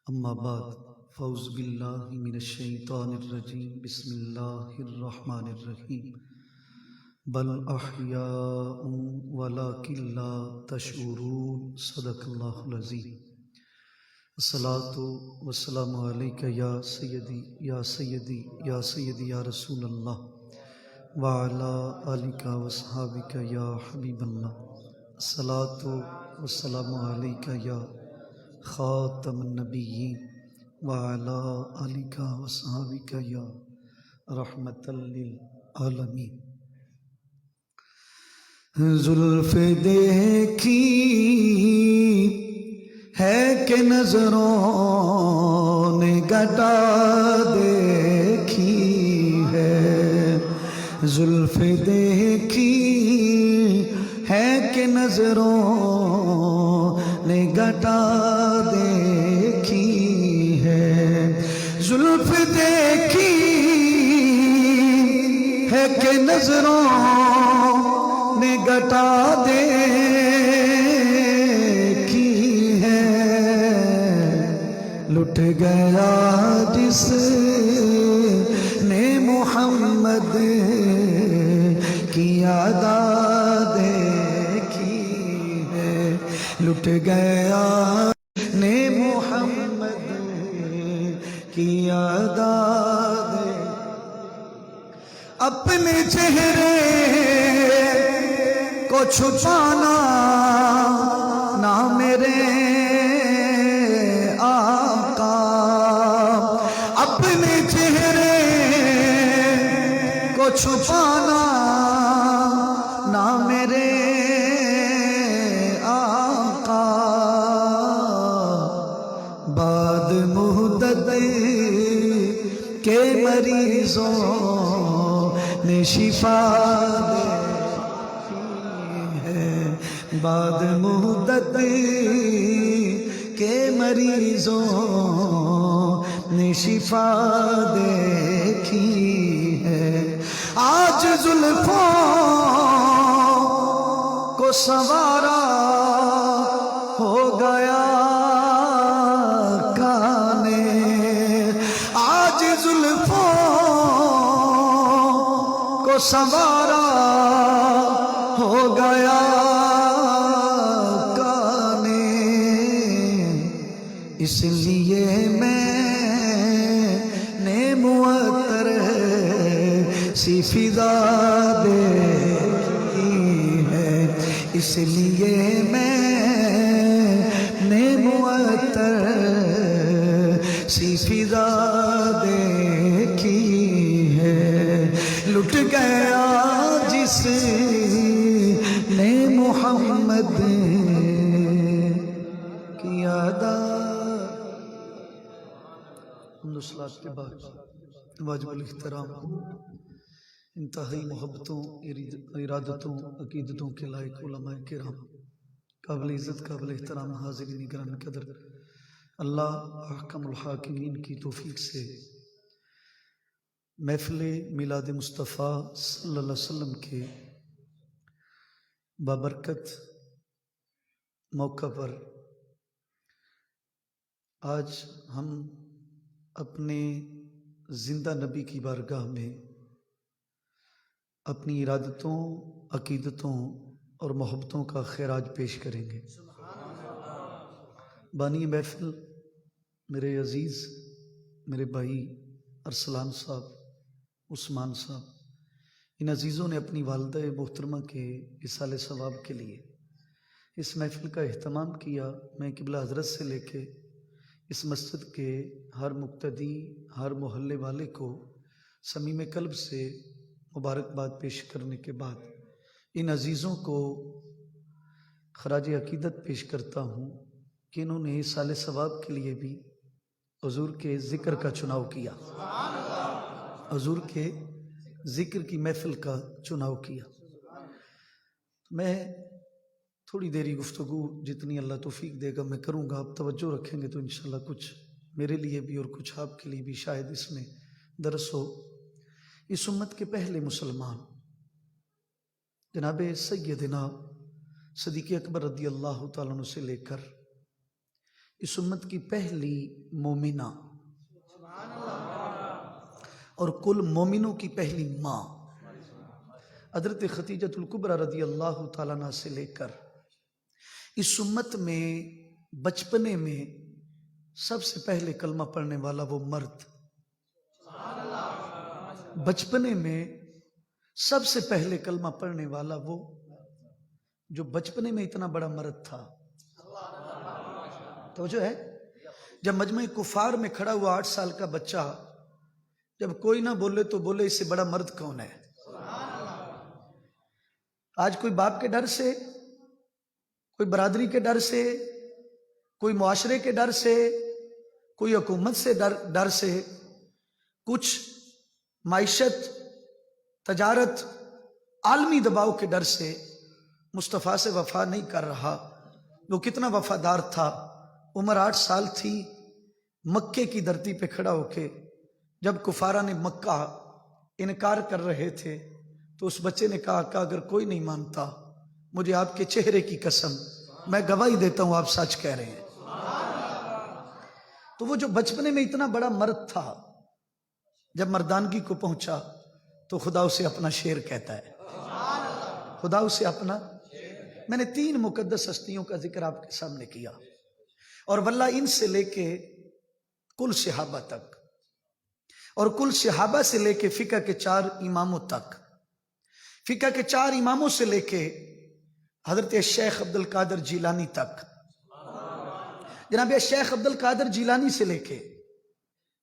اما بعد فاعوذ باللہ من الشیطان الرجیم بسم اللہ الرحمن الرحیم بل احیاء ولکن لا تشعرون صدق اللہ العظیم الصلاۃ والسلام علیک یا سیدی یا سیدی یا سیدی یا رسول اللہ وعلی آلک واصحابک یا حبیب اللہ الصلاۃ والسلام علیک یا خاتم النبیین وعلی آلک واصحابک یا رحمت للعالمین۔ زلف دیکھی ہے کہ نظروں نے گٹا دیکھی ہے، زلف دیکھی ہے کہ نظروں نے گٹا دیکھی ہے، زلف دیکھی ہے کہ نظروں نے گٹا دیکھی ہے، لٹ گیا جس نے محمد کی ادا دیکھی ہے، لٹ گیا نے محمد کی ادا اپنے چہرے کو چھپانا نہ میرے آقا، اپنے چہرے کو چھپانا نہ میرے آقا، بعد مدت کے مریضوں نے شفا دیکھی ہے، بعد مدت کے مریضوں نے شفا دیکھی ہے، آج زلفوں کو سنوارا ہو گیا کانے، آج زلفوں کو سنوارا ہو گیا کانے، اس لیے میں نے معطر سی فضا دیکھی ہے، اس لیے میں نے معطر سی فضا دیکھی ہے، لٹ گیا جس نے محمد کی ادا۔ حمد و صلوات کے بعد واجب الاحترام انتہائی محبتوں، ارادتوں، عقیدتوں کے لائق علماء کرام، قابل عزت، قابل احترام حاضرین گرامی قدر، اللہ احکم الحاکمین کی توفیق سے محفل میلاد مصطفیٰ صلی اللہ علیہ وسلم کے بابرکت موقع پر آج ہم اپنے زندہ نبی کی بارگاہ میں اپنی ارادتوں، عقیدتوں اور محبتوں کا خراج پیش کریں گے۔ بانی محفل میرے عزیز، میرے بھائی ارسلان صاحب، عثمان صاحب، ان عزیزوں نے اپنی والدہ محترمہ کے اصالِ ثواب کے لیے اس محفل کا اہتمام کیا۔ میں قبلہ حضرت سے لے کے اس مسجد کے ہر مقتدی، ہر محلے والے کو صمیم قلب سے مبارکباد پیش کرنے کے بعد ان عزیزوں کو خراج عقیدت پیش کرتا ہوں کہ انہوں نے اصالِ ثواب کے لیے بھی حضور کے ذکر کا چناؤ کیا، حضور کے ذکر کی محفل کا چناؤ کیا۔ میں تھوڑی دیری گفتگو جتنی اللہ توفیق دے گا میں کروں گا، آپ توجہ رکھیں گے تو انشاءاللہ کچھ میرے لیے بھی اور کچھ آپ کے لیے بھی شاید اس میں درس ہو۔ اس امت کے پہلے مسلمان جناب سیدنا صدیق اکبر رضی اللہ تعالیٰ عنہ سے لے کر اس امت کی پہلی مومنہ اور کل مومنوں کی پہلی ماں حضرت خدیجۃ الکبریٰ رضی اللہ تعالیٰ عنہ سے لے کر اس امت میں بچپنے میں سب سے پہلے کلمہ پڑھنے والا وہ مرد، بچپنے میں سب سے پہلے کلمہ پڑھنے والا وہ جو بچپنے میں اتنا بڑا مرد تھا. تو جو ہے جب مجمع کفار میں کھڑا ہوا 8 سال کا بچہ جب کوئی نہ بولے تو بولے اس سے بڑا مرد کون ہے. آج کوئی باپ کے ڈر سے، کوئی برادری کے ڈر سے، کوئی معاشرے کے ڈر سے، کوئی حکومت سے ڈر سے، کچھ معیشت، تجارت، عالمی دباؤ کے ڈر سے مصطفیٰ سے وفا نہیں کر رہا. وہ کتنا وفادار تھا. عمر 8 سال تھی، مکے کی دھرتی پہ کھڑا ہو کے جب کفارہ نے مکہ انکار کر رہے تھے تو اس بچے نے کہا کہ اگر کوئی نہیں مانتا مجھے آپ کے چہرے کی قسم میں گواہی دیتا ہوں آپ سچ کہہ رہے ہیں. تو وہ جو بچپنے میں اتنا بڑا مرد تھا جب مردانگی کو پہنچا تو خدا اسے اپنا شیر کہتا ہے. خدا اسے اپنا. میں نے 3 مقدس ہستیوں کا ذکر آپ کے سامنے کیا اور واللہ ان سے لے کے کل صحابہ تک اور کل صحابہ سے لے کے فقہ کے 4 اماموں تک، فقہ کے 4 اماموں سے لے کے حضرت شیخ عبد القادر جیلانی تک، جناب شیخ عبد القادر جیلانی سے لے کے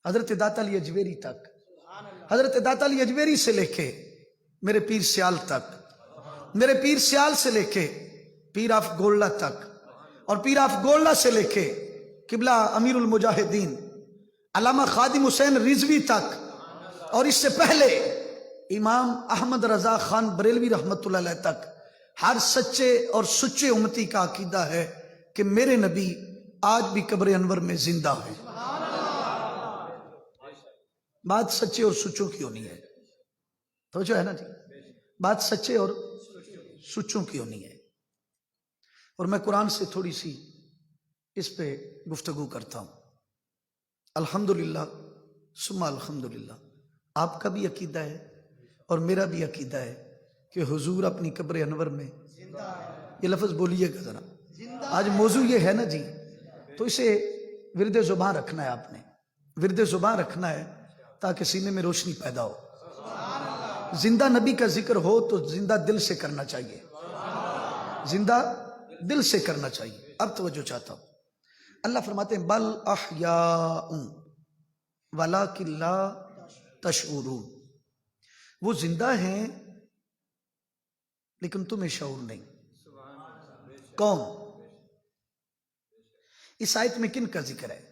حضرت داتا علی اجویری تک، حضرت داتا علی اجویری سے لے کے میرے پیر سیال تک، میرے پیر سیال سے لے کے پیر آف گولڈا تک، اور پیر آف گولڈا سے لے کے قبلہ امیر المجاہدین علامہ خادم حسین رضوی تک، اور اس سے پہلے امام احمد رضا خان بریلوی رحمت اللہ علیہ تک، ہر سچے اور سچے امتی کا عقیدہ ہے کہ میرے نبی آج بھی قبر انور میں زندہ ہے. بات سچے اور سچوں کی ہونی ہے. تو جو ہے نا جی، بات سچے اور سچوں کی ہونی ہے. اور میں قرآن سے تھوڑی سی اس پہ گفتگو کرتا ہوں. الحمدللہ ثم الحمدللہ آپ کا بھی عقیدہ ہے اور میرا بھی عقیدہ ہے کہ حضور اپنی قبر انور میں یہ لفظ بولیے گا ذرا. آج موضوع یہ ہے نا جی، تو اسے ورد زبان رکھنا ہے. آپ نے ورد زبان رکھنا ہے تاکہ سینے میں روشنی پیدا ہو. زندہ نبی کا ذکر ہو تو زندہ دل سے کرنا چاہیے، زندہ دل سے کرنا چاہیے. اب توجہ چاہتا ہوں. اللہ فرماتے ہیں بل احیاء ولکن لا تشعرون، وہ زندہ ہیں لیکن تمہیں شعور نہیں. کون؟ اس آیت میں کن کا ذکر ہے؟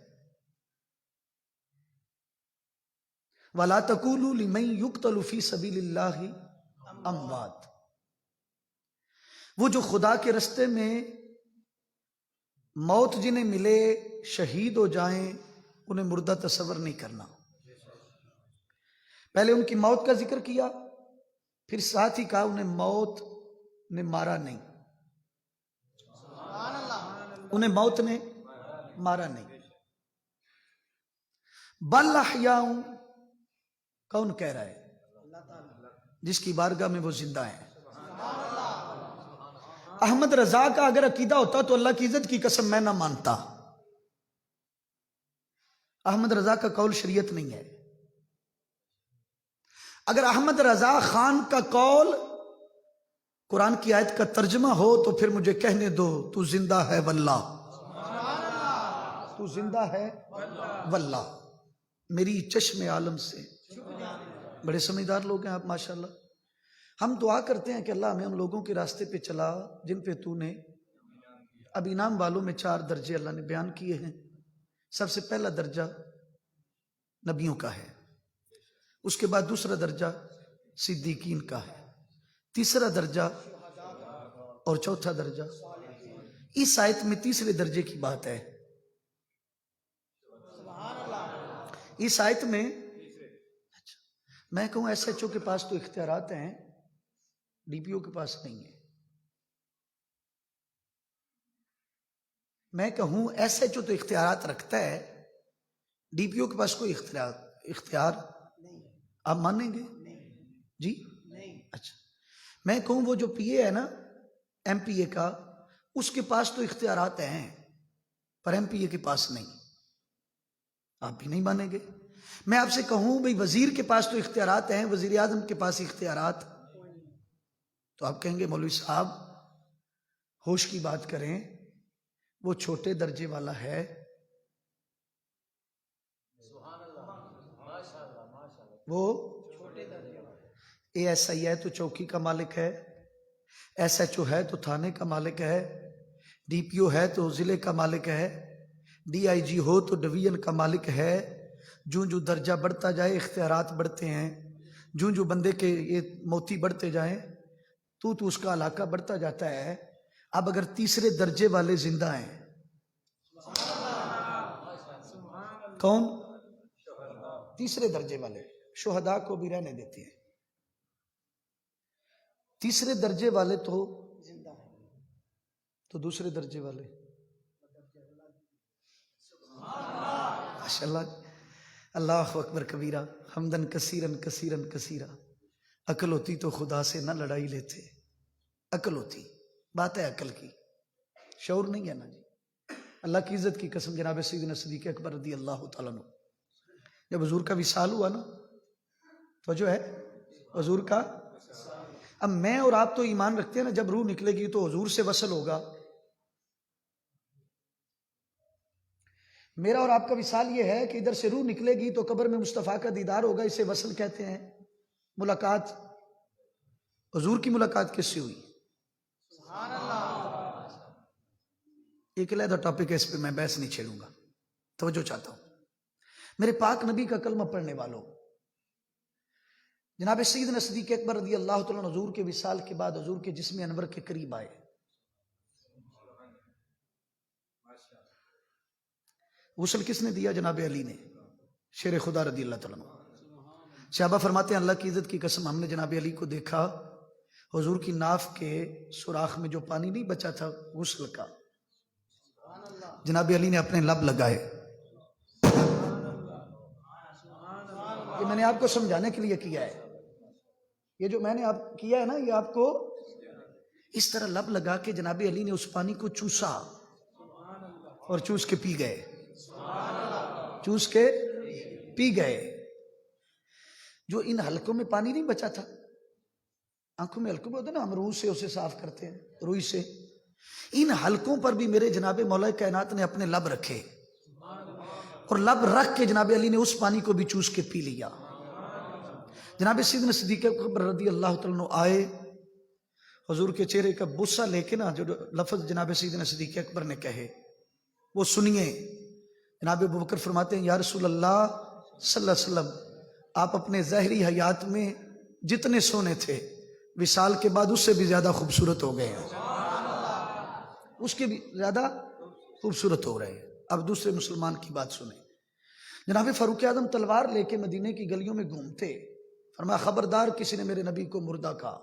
وَلَا تَقُولُوا لِمَن يُقْتَلُ فِي سَبِيلِ اللَّهِ أَمْوَاتٌ، وہ جو خدا کے رستے میں موت جنہیں ملے شہید ہو جائیں انہیں مردہ تصور نہیں کرنا. پہلے ان کی موت کا ذکر کیا، پھر ساتھ ہی کہا انہیں موت نے مارا نہیں، انہیں موت نے مارا نہیں. بل احیاء کون کہہ رہا ہے؟ جس کی بارگاہ میں وہ زندہ ہیں. احمد رضا کا اگر عقیدہ ہوتا تو اللہ کی عزت کی قسم میں نہ مانتا. احمد رضا کا قول شریعت نہیں ہے. اگر احمد رضا خان کا قول قرآن کی آیت کا ترجمہ ہو تو پھر مجھے کہنے دو تو زندہ ہے واللہ، تو زندہ ہے واللہ. میری چشم عالم سے بڑے سمجھدار لوگ ہیں آپ ماشاءاللہ. ہم دعا کرتے ہیں کہ اللہ ہمیں ان لوگوں کے راستے پہ چلا جن پہ تو نے اب انعام والوں میں 4 درجے اللہ نے بیان کیے ہیں. سب سے پہلا درجہ نبیوں کا ہے، اس کے بعد دوسرا درجہ صدیقین کا ہے، تیسرا درجہ اور چوتھا درجہ. اس آیت میں تیسرے درجے کی بات ہے. اس آیت میں میں کہوں ایس ایچ او کے پاس تو اختیارات ہیں، ڈی پی او کے پاس نہیں ہے. میں کہوں ایس ایچ او تو اختیارات رکھتا ہے، ڈی پی او کے پاس کوئی اختیار آپ مانیں گے جی؟ اچھا، میں کہوں وہ جو پی اے ہے نا ایم پی اے کا، اس کے پاس تو اختیارات ہیں پر ایم پی اے کے پاس نہیں، آپ بھی نہیں مانیں گے۔ میں آپ سے کہوں بھئی وزیر کے پاس تو اختیارات ہیں، وزیر اعظم کے پاس اختیارات، تو آپ کہیں گے مولوی صاحب ہوش کی بات کریں، وہ چھوٹے درجے والا ہے، وہ اے ایس آئی ہے تو چوکی کا مالک ہے، ایس ایچ او ہے تو تھانے کا مالک ہے، ڈی پی او ہے تو ضلع کا مالک ہے، ڈی آئی جی ہو تو ڈویژن کا مالک ہے۔ جو جو درجہ بڑھتا جائے اختیارات بڑھتے ہیں، جو جو بندے کے یہ موتی بڑھتے جائیں تو اس کا علاقہ بڑھتا جاتا ہے۔ اب اگر تیسرے درجے والے زندہ ہیں، کون؟ تیسرے درجے والے، شہداء کو بھی رہنے دیتے ہیں، تیسرے درجے والے تو زندہ ہیں، تو دوسرے درجے والے ماشاءاللہ، اللہ اکبر کبیرہ، حمدن کثیرن کثیرن کثیرہ۔ عقل ہوتی تو خدا سے نہ لڑائی لیتے، عقل ہوتی، بات ہے عقل کی، شعور نہیں ہے نا جی۔ اللہ کی عزت کی قسم، جناب سیدنا صدیق اکبر رضی اللہ تعالیٰ عنہ جب حضور کا وصال ہوا نا، تو جو ہے حضور کا، اب میں اور آپ تو ایمان رکھتے ہیں نا جب روح نکلے گی تو حضور سے وصل ہوگا، میرا اور آپ کا وصال یہ ہے کہ ادھر سے روح نکلے گی تو قبر میں مصطفیٰ کا دیدار ہوگا، اسے وصل کہتے ہیں، ملاقات۔ حضور کی ملاقات کس سے ہوئی؟ سبحان اللہ۔ ایک علیحدہ ٹاپک ہے، اس پہ میں بحث نہیں چھیڑوں گا، توجہ چاہتا ہوں۔ میرے پاک نبی کا کلمہ پڑھنے والوں، جناب سیدنا صدیق اکبر رضی اللہ تعالیٰ عنہ حضور کے وصال کے بعد حضور کے جسم انور کے قریب آئے، غسل کس نے دیا؟ جناب علی نے، شیر خدا رضی اللہ تعالیٰ عنہ۔ صحابہ فرماتے ہیں اللہ کی عزت کی قسم ہم نے جناب علی کو دیکھا، حضور کی ناف کے سوراخ میں جو پانی نہیں بچا تھا غسل کا، جناب علی نے اپنے لب لگائے۔ یہ میں نے آپ کو سمجھانے کے لیے کیا ہے، یہ جو میں نے آپ کیا ہے نا، یہ آپ کو اس طرح لب لگا کے جناب علی نے اس پانی کو چوسا اور چوس کے پی گئے، چوس کے پی گئے۔ جو ان حلقوں میں پانی نہیں بچا تھا، آنکھوں میں حلقوں میں ہوتا ہے نا، ہم روح سے اسے صاف کرتے ہیں، روئی سے، ان حلقوں پر بھی میرے جناب مولا کائنات نے اپنے لب رکھے، اور لب رکھ کے جناب علی نے اس پانی کو بھی چوس کے پی لیا۔ جناب سیدنا صدیق اکبر رضی اللہ تعالیٰ عنہ آئے، حضور کے چہرے کا بوسہ لے کے نا جو لفظ جناب سیدنا صدیق اکبر نے کہے وہ سنیے۔ جناب ابوبکر فرماتے ہیں یا رسول اللہ صلی اللہ علیہ وسلم، آپ اپنے ظاہری حیات میں جتنے سونے تھے وصال کے بعد اس سے بھی زیادہ خوبصورت ہو گئے ہیں، اس کے بھی زیادہ خوبصورت ہو رہے ہیں۔ اب دوسرے مسلمان کی بات سنیں۔ جناب فاروق اعظم تلوار لے کے مدینے کی گلیوں میں گھومتے، فرمایا خبردار کسی نے میرے نبی کو مردہ کہا،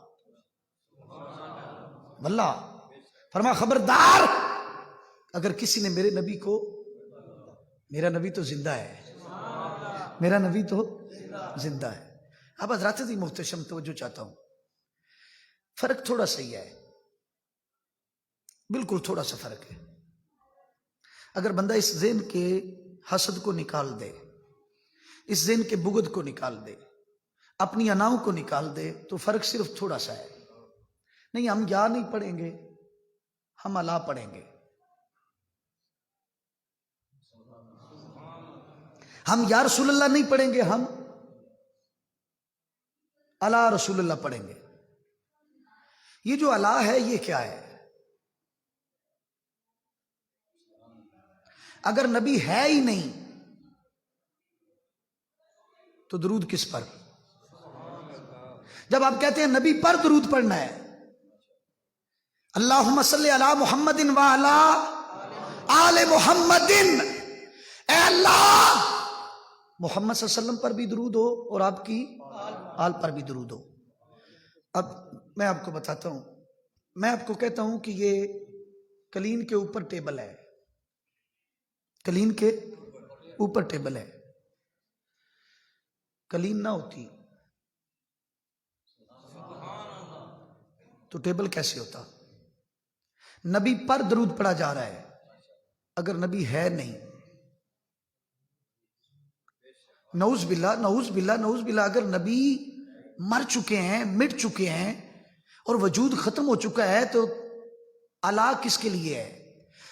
واللہ، فرمایا خبردار اگر کسی نے میرے نبی کو، میرا نبی تو زندہ ہے، میرا نبی تو زندہ ہے۔ اب حضرات دی محتشم توجہ چاہتا ہوں، فرق تھوڑا سا ہی ہے، بالکل تھوڑا سا فرق ہے۔ اگر بندہ اس ذہن کے حسد کو نکال دے، اس ذہن کے بغض کو نکال دے، اپنی اناؤں کو نکال دے، تو فرق صرف تھوڑا سا ہے۔ نہیں ہم یا نہیں پڑھیں گے، ہم الا پڑھیں گے، ہم یا رسول اللہ نہیں پڑھیں گے، ہم الا رسول اللہ پڑھیں گے۔ یہ جو الا ہے یہ کیا ہے؟ اگر نبی ہے ہی نہیں تو درود کس پر؟ جب آپ کہتے ہیں نبی پر درود پڑھنا ہے، اللہم صلی علی محمد و علی آل محمد، اے اللہ محمد صلی اللہ علیہ وسلم پر بھی درود ہو اور آپ کی آل پر بھی درود ہو۔ اب میں آپ کو بتاتا ہوں، میں آپ کو کہتا ہوں کہ یہ کلین کے اوپر ٹیبل ہے، کلین کے اوپر ٹیبل ہے. کلین نہ ہوتی تو ٹیبل کیسے ہوتا؟ نبی پر درود پڑھا جا رہا ہے، اگر نبی ہے نہیں، نعوذ باللہ نعوذ باللہ نعوذ باللہ، اگر نبی مر چکے ہیں، مٹ چکے ہیں اور وجود ختم ہو چکا ہے تو اللہ کس کے لیے ہے؟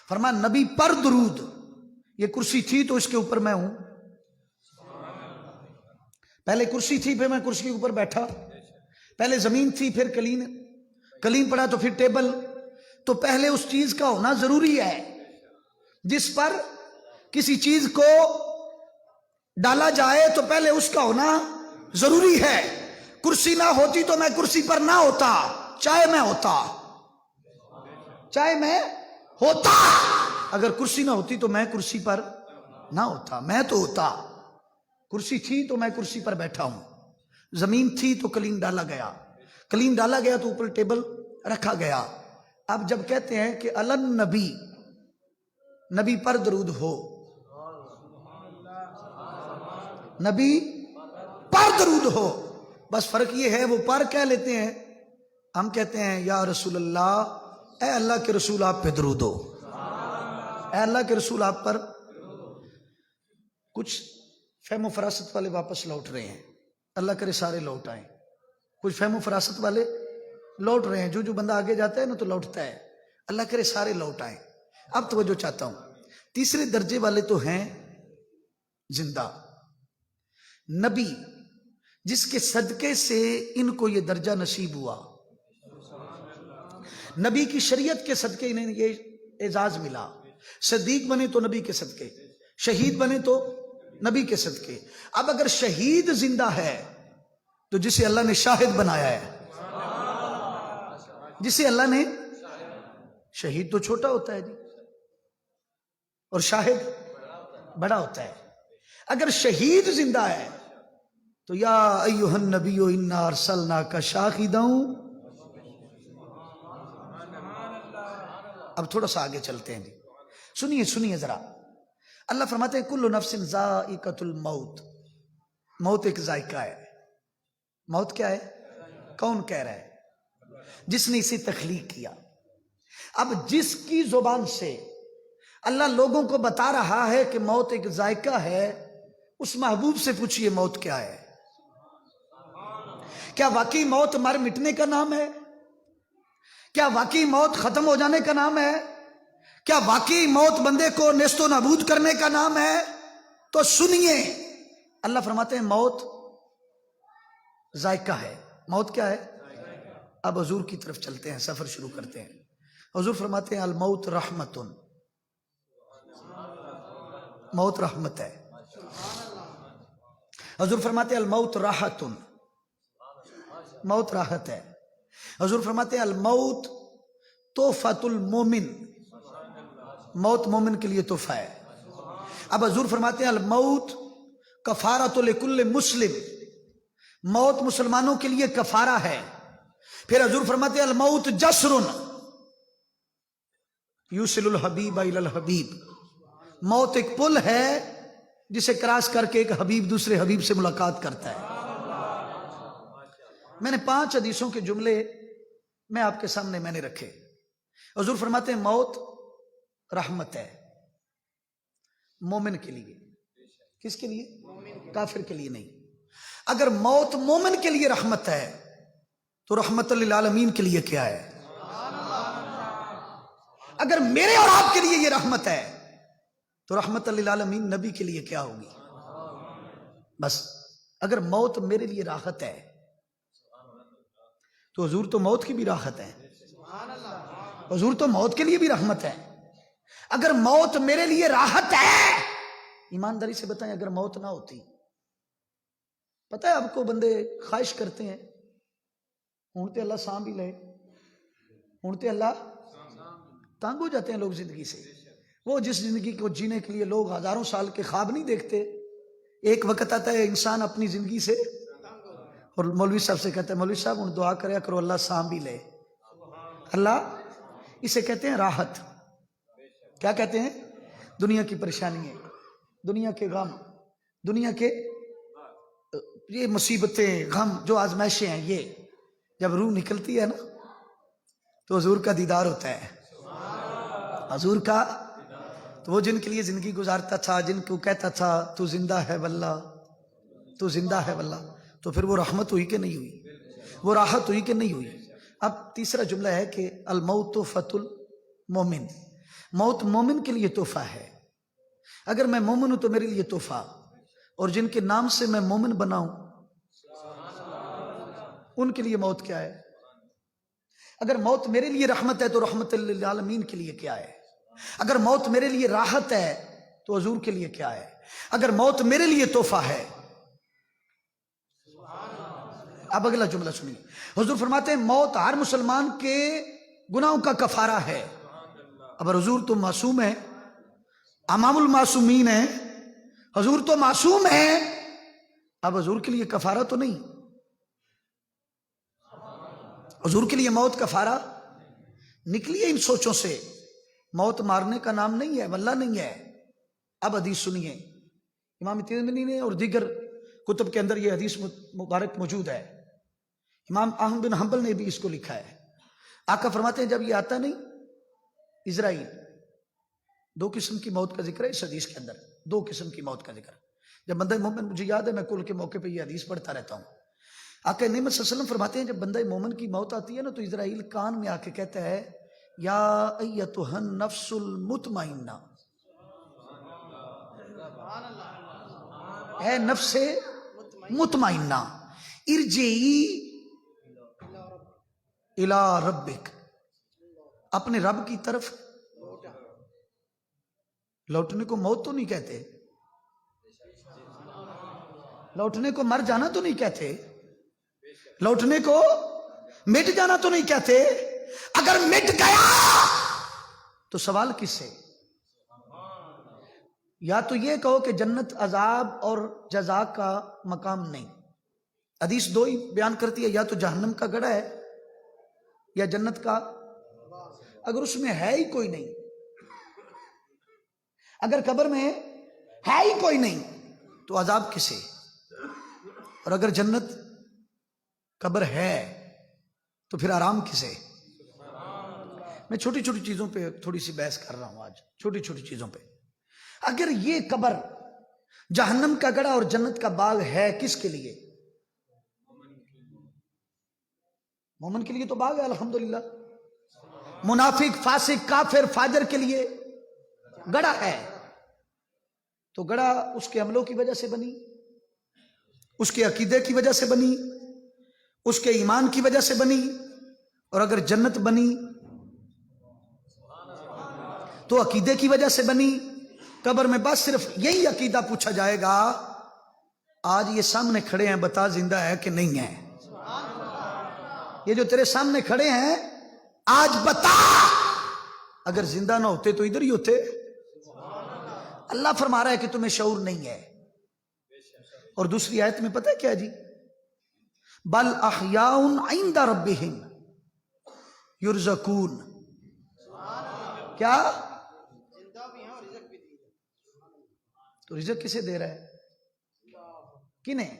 فرمایا نبی پر درود. یہ کرسی تھی تو اس کے اوپر میں ہوں. پہلے کرسی تھی پھر میں کرسی کے اوپر بیٹھا، پہلے زمین تھی پھر کلیم پڑا تو پھر ٹیبل. تو پہلے اس چیز کا ہونا ضروری ہے جس پر کسی چیز کو ڈالا جائے تو پہلے اس کا ہونا ضروری ہے. کرسی نہ ہوتی تو میں کرسی پر نہ ہوتا، چاہے میں ہوتا، چاہے میں ہوتا. اگر کرسی نہ ہوتی تو میں کرسی پر نہ ہوتا، میں تو ہوتا. کرسی تھی تو میں کرسی پر بیٹھا ہوں، زمین تھی تو کلیم ڈالا گیا، کلیم ڈالا گیا تو اوپر ٹیبل رکھا گیا. اب جب کہتے ہیں کہ الن نبی، نبی پر درود ہو، نبی پر درود ہو، بس فرق یہ ہے وہ پر کہہ لیتے ہیں، ہم کہتے ہیں یا رسول اللہ، اے اللہ کے رسول آپ پہ درود ہو، اے اللہ کے رسول آپ پر. کچھ فہم و فراست والے واپس لوٹ رہے ہیں، اللہ کرے سارے لوٹ آئیں. کچھ فہم و فراست والے لوٹ رہے ہیں، جو بندہ آگے جاتا ہے نا تو لوٹتا ہے، اللہ کرے سارے لوٹ آئیں. اب توجہ چاہتا ہوں، تیسرے درجے والے تو ہیں زندہ نبی، جس کے صدقے سے ان کو یہ درجہ نصیب ہوا. نبی کی شریعت کے صدقے انہیں یہ اعزاز ملا. صدیق بنے تو نبی کے صدقے، شہید بنے تو نبی کے صدقے. اب اگر شہید زندہ ہے تو جسے اللہ نے شاہد بنایا ہے، جسے اللہ نے، شہید تو چھوٹا ہوتا ہے جی اور شاہد بڑا ہوتا ہے. اگر شہید زندہ ہے تو یا ایھا النبی انا ارسلناک شاہدا. اب تھوڑا سا آگے چلتے ہیں جی، سنیے ذرا. اللہ فرماتے ہیں کل نفس ذائقۃ الموت. موت ایک ذائقہ ہے. موت کیا ہے؟ کون کہہ رہا ہے؟ جس نے اسے تخلیق کیا. اب جس کی زبان سے اللہ لوگوں کو بتا رہا ہے کہ موت ایک ذائقہ ہے، اس محبوب سے پوچھئے موت کیا ہے؟ کیا واقعی موت مر مٹنے کا نام ہے؟ کیا واقعی موت ختم ہو جانے کا نام ہے؟ کیا واقعی موت بندے کو نیست و نابود کرنے کا نام ہے؟ تو سنیے، اللہ فرماتے ہیں موت ذائقہ ہے. موت کیا ہے؟ اب حضور کی طرف چلتے ہیں، سفر شروع کرتے ہیں. حضور فرماتے ہیں الموت رحمتن، موت رحمت ہے. حضور فرماتے ہیں الموت راحتن، موت راحت ہے. حضور فرماتے ہیں الموت تحفۃ المومن، موت مومن کے لیے تحفہ ہے. اب حضور فرماتے ہیں الموت کفارۃ لکل مسلم، موت مسلمانوں کے لیے کفارہ ہے. پھر حضور فرماتے ہیں الموت جسر یوصل الحبیب الی الحبیب، موت ایک پل ہے جسے کراس کر کے ایک حبیب دوسرے حبیب سے ملاقات کرتا ہے. میں نے 5 حدیثوں کے جملے میں آپ کے سامنے میں نے رکھے. حضور فرماتے ہیں موت رحمت ہے مومن کے لیے. کس کے لیے؟ کافر کے لیے نہیں. اگر موت مومن کے لیے رحمت ہے تو رحمت للعالمین کے لیے کیا ہے؟ اگر میرے اور آپ کے لیے یہ رحمت ہے تو رحمت للعالمین نبی کے لیے کیا ہوگی؟ بس اگر موت میرے لیے راحت ہے تو حضور تو موت کی بھی راحت ہے، حضور تو موت کے لیے بھی رحمت ہے. اگر موت میرے لیے راحت ہے، ایمانداری سے بتائیں اگر موت نہ ہوتی، پتہ ہے آپ کو بندے خواہش کرتے ہیں ہوں تے اللہ سام بھی لے، ہوں تے اللہ، تانگ ہو جاتے ہیں لوگ زندگی سے. وہ جس زندگی کو جینے کے لیے لوگ ہزاروں سال کے خواب نہیں دیکھتے، ایک وقت آتا ہے انسان اپنی زندگی سے اور مولوی صاحب سے کہتا ہے مولوی صاحب ان دعا کریا کرو اللہ سام بھی لے. اللہ، اسے کہتے ہیں راحت. کیا کہتے ہیں؟ دنیا کی پریشانیاں، دنیا کے غم، دنیا کے یہ مصیبتیں، غم، جو آزمائشیں ہیں، یہ جب روح نکلتی ہے نا تو حضور کا دیدار ہوتا ہے، حضور کا۔ تو وہ جن کے لیے زندگی گزارتا تھا، جن کو کہتا تھا تو زندہ ہے واللہ، تو زندہ ہے واللہ، تو پھر وہ رحمت ہوئی کہ نہیں ہوئی، وہ راحت ہوئی کہ نہیں ہوئی۔ اب تیسرا جملہ ہے کہ الموت فت المومن، موت مومن کے لیے تحفہ ہے۔ اگر میں مومن ہوں تو میرے لیے تحفہ، اور جن کے نام سے میں مومن بناؤں ان کے لیے موت کیا ہے؟ اگر موت میرے لیے رحمت ہے تو رحمت للعالمین کے لیے کیا ہے؟ اگر موت میرے لیے راحت ہے تو حضور کے لیے کیا ہے؟ اگر موت میرے لیے تحفہ ہے۔ اب اگلا جملہ سنیے، حضور فرماتے ہیں موت ہر مسلمان کے گناہوں کا کفارہ ہے۔ اب حضور تو معصوم ہے، امام المعصومین ہیں، حضور تو معصوم ہیں، اب حضور کے لیے کفارہ تو نہیں، حضور کے لیے موت کفارہ نکلیے ان سوچوں سے۔ موت مارنے کا نام نہیں ہے، واللہ نہیں ہے۔ اب حدیث سنیے، امام ترمذی نے اور دیگر کتب کے اندر یہ حدیث مبارک موجود ہے، امام احمد بن حنبل نے بھی اس کو لکھا ہے۔ آقا فرماتے ہیں جب یہ آتا نہیں اسرائیل، دو قسم کی موت کا ذکر ہے اس حدیث کے اندر، دو قسم کی موت کا ذکر۔ جب بندہ مومن، مجھے یاد ہے میں کل کے موقع پہ یہ حدیث پڑھتا رہتا ہوں، آقا نعمت صلی اللہ علیہ وسلم فرماتے ہیں جب بندہ مومن کی موت آتی ہے نا تو اسرائیل کان میں آ کے کہتا ہے یا ایتھا النفس المطمئنہ، اے نفس مطمئنہ، ارجعی الی ربک، اپنے رب کی طرف لوٹنے کو موت تو نہیں کہتے، لوٹنے کو مر جانا تو نہیں کہتے، لوٹنے کو مٹ جانا تو نہیں کہتے۔ اگر مٹ گیا تو سوال کس سے؟ یا تو یہ کہو کہ جنت عذاب اور جزا کا مقام نہیں، حدیث دو ہی بیان کرتی ہے، یا تو جہنم کا گڑھا ہے یا جنت کا۔ اگر اس میں ہے ہی کوئی نہیں، اگر قبر میں ہے ہی کوئی نہیں تو عذاب کسے؟ اور اگر جنت قبر ہے تو پھر آرام کسے؟ میں چھوٹی چھوٹی چیزوں پہ تھوڑی سی بحث کر رہا ہوں آج، چھوٹی چھوٹی چیزوں پہ۔ اگر یہ قبر جہنم کا گڑھا اور جنت کا باغ ہے کس کے لیے؟ مومن کے لیے تو باغ ہے الحمدللہ، منافق، فاسق، کافر، فاجر کے لیے گڑھا ہے۔ تو گڑھا اس کے عملوں کی وجہ سے بنی، اس کے عقیدے کی وجہ سے بنی، اس کے ایمان کی وجہ سے بنی، اور اگر جنت بنی تو عقیدے کی وجہ سے بنی۔ قبر میں بس صرف یہی عقیدہ پوچھا جائے گا، آج یہ سامنے کھڑے ہیں بتا زندہ ہے کہ نہیں ہے؟ یہ جو تیرے سامنے کھڑے ہیں آج بتا، اگر زندہ نہ ہوتے تو ادھر ہی ہوتے۔ اللہ فرما رہا ہے کہ تمہیں شعور نہیں ہے۔ اور دوسری آیت میں پتہ ہے کیا جی؟ بل احیاء عند ربہم یرزقون، کیا؟ تو رزق کسے دے رہا ہے؟ کنہیں؟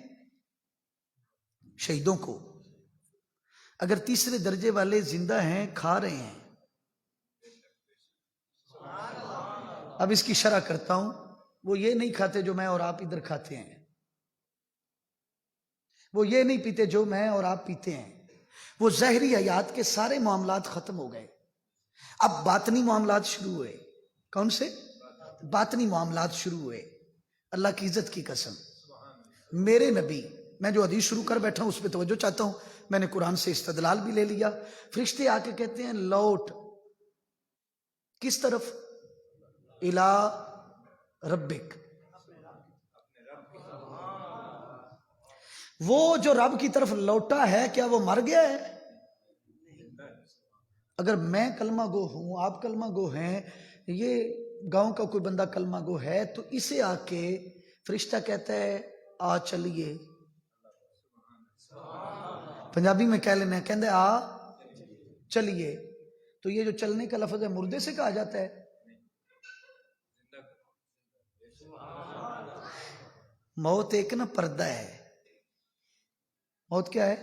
شہیدوں کو۔ اگر تیسرے درجے والے زندہ ہیں، کھا رہے ہیں، اب اس کی شرح کرتا ہوں، وہ یہ نہیں کھاتے جو میں اور آپ ادھر کھاتے ہیں، وہ یہ نہیں پیتے جو میں اور آپ پیتے ہیں، وہ ظاہری حیات کے سارے معاملات ختم ہو گئے، اب باطنی معاملات شروع ہوئے۔ کون سے؟ باطنی معاملات شروع ہوئے۔ اللہ کی عزت کی قسم، میرے نبی، میں جو حدیث شروع کر بیٹھا ہوں اس پہ توجہ چاہتا ہوں، میں نے قرآن سے استدلال بھی لے لیا۔ فرشتے آ کے کہتے ہیں لوٹ، کس طرف؟ الی ربک، وہ جو رب کی طرف لوٹا ہے کیا وہ مر گیا ہے؟ اگر میں کلمہ گو ہوں، آپ کلمہ گو ہیں، یہ گاؤں کا کوئی بندہ کلمہ گو ہے، تو اسے آ کے فرشتہ کہتا ہے آ چلیے، پنجابی میں کہہ لینا ہے، کہندے آ چلیے، تو یہ جو چلنے کا لفظ ہے مردے سے کہا جاتا ہے؟ موت ایک نا پردہ ہے. موت کیا ہے؟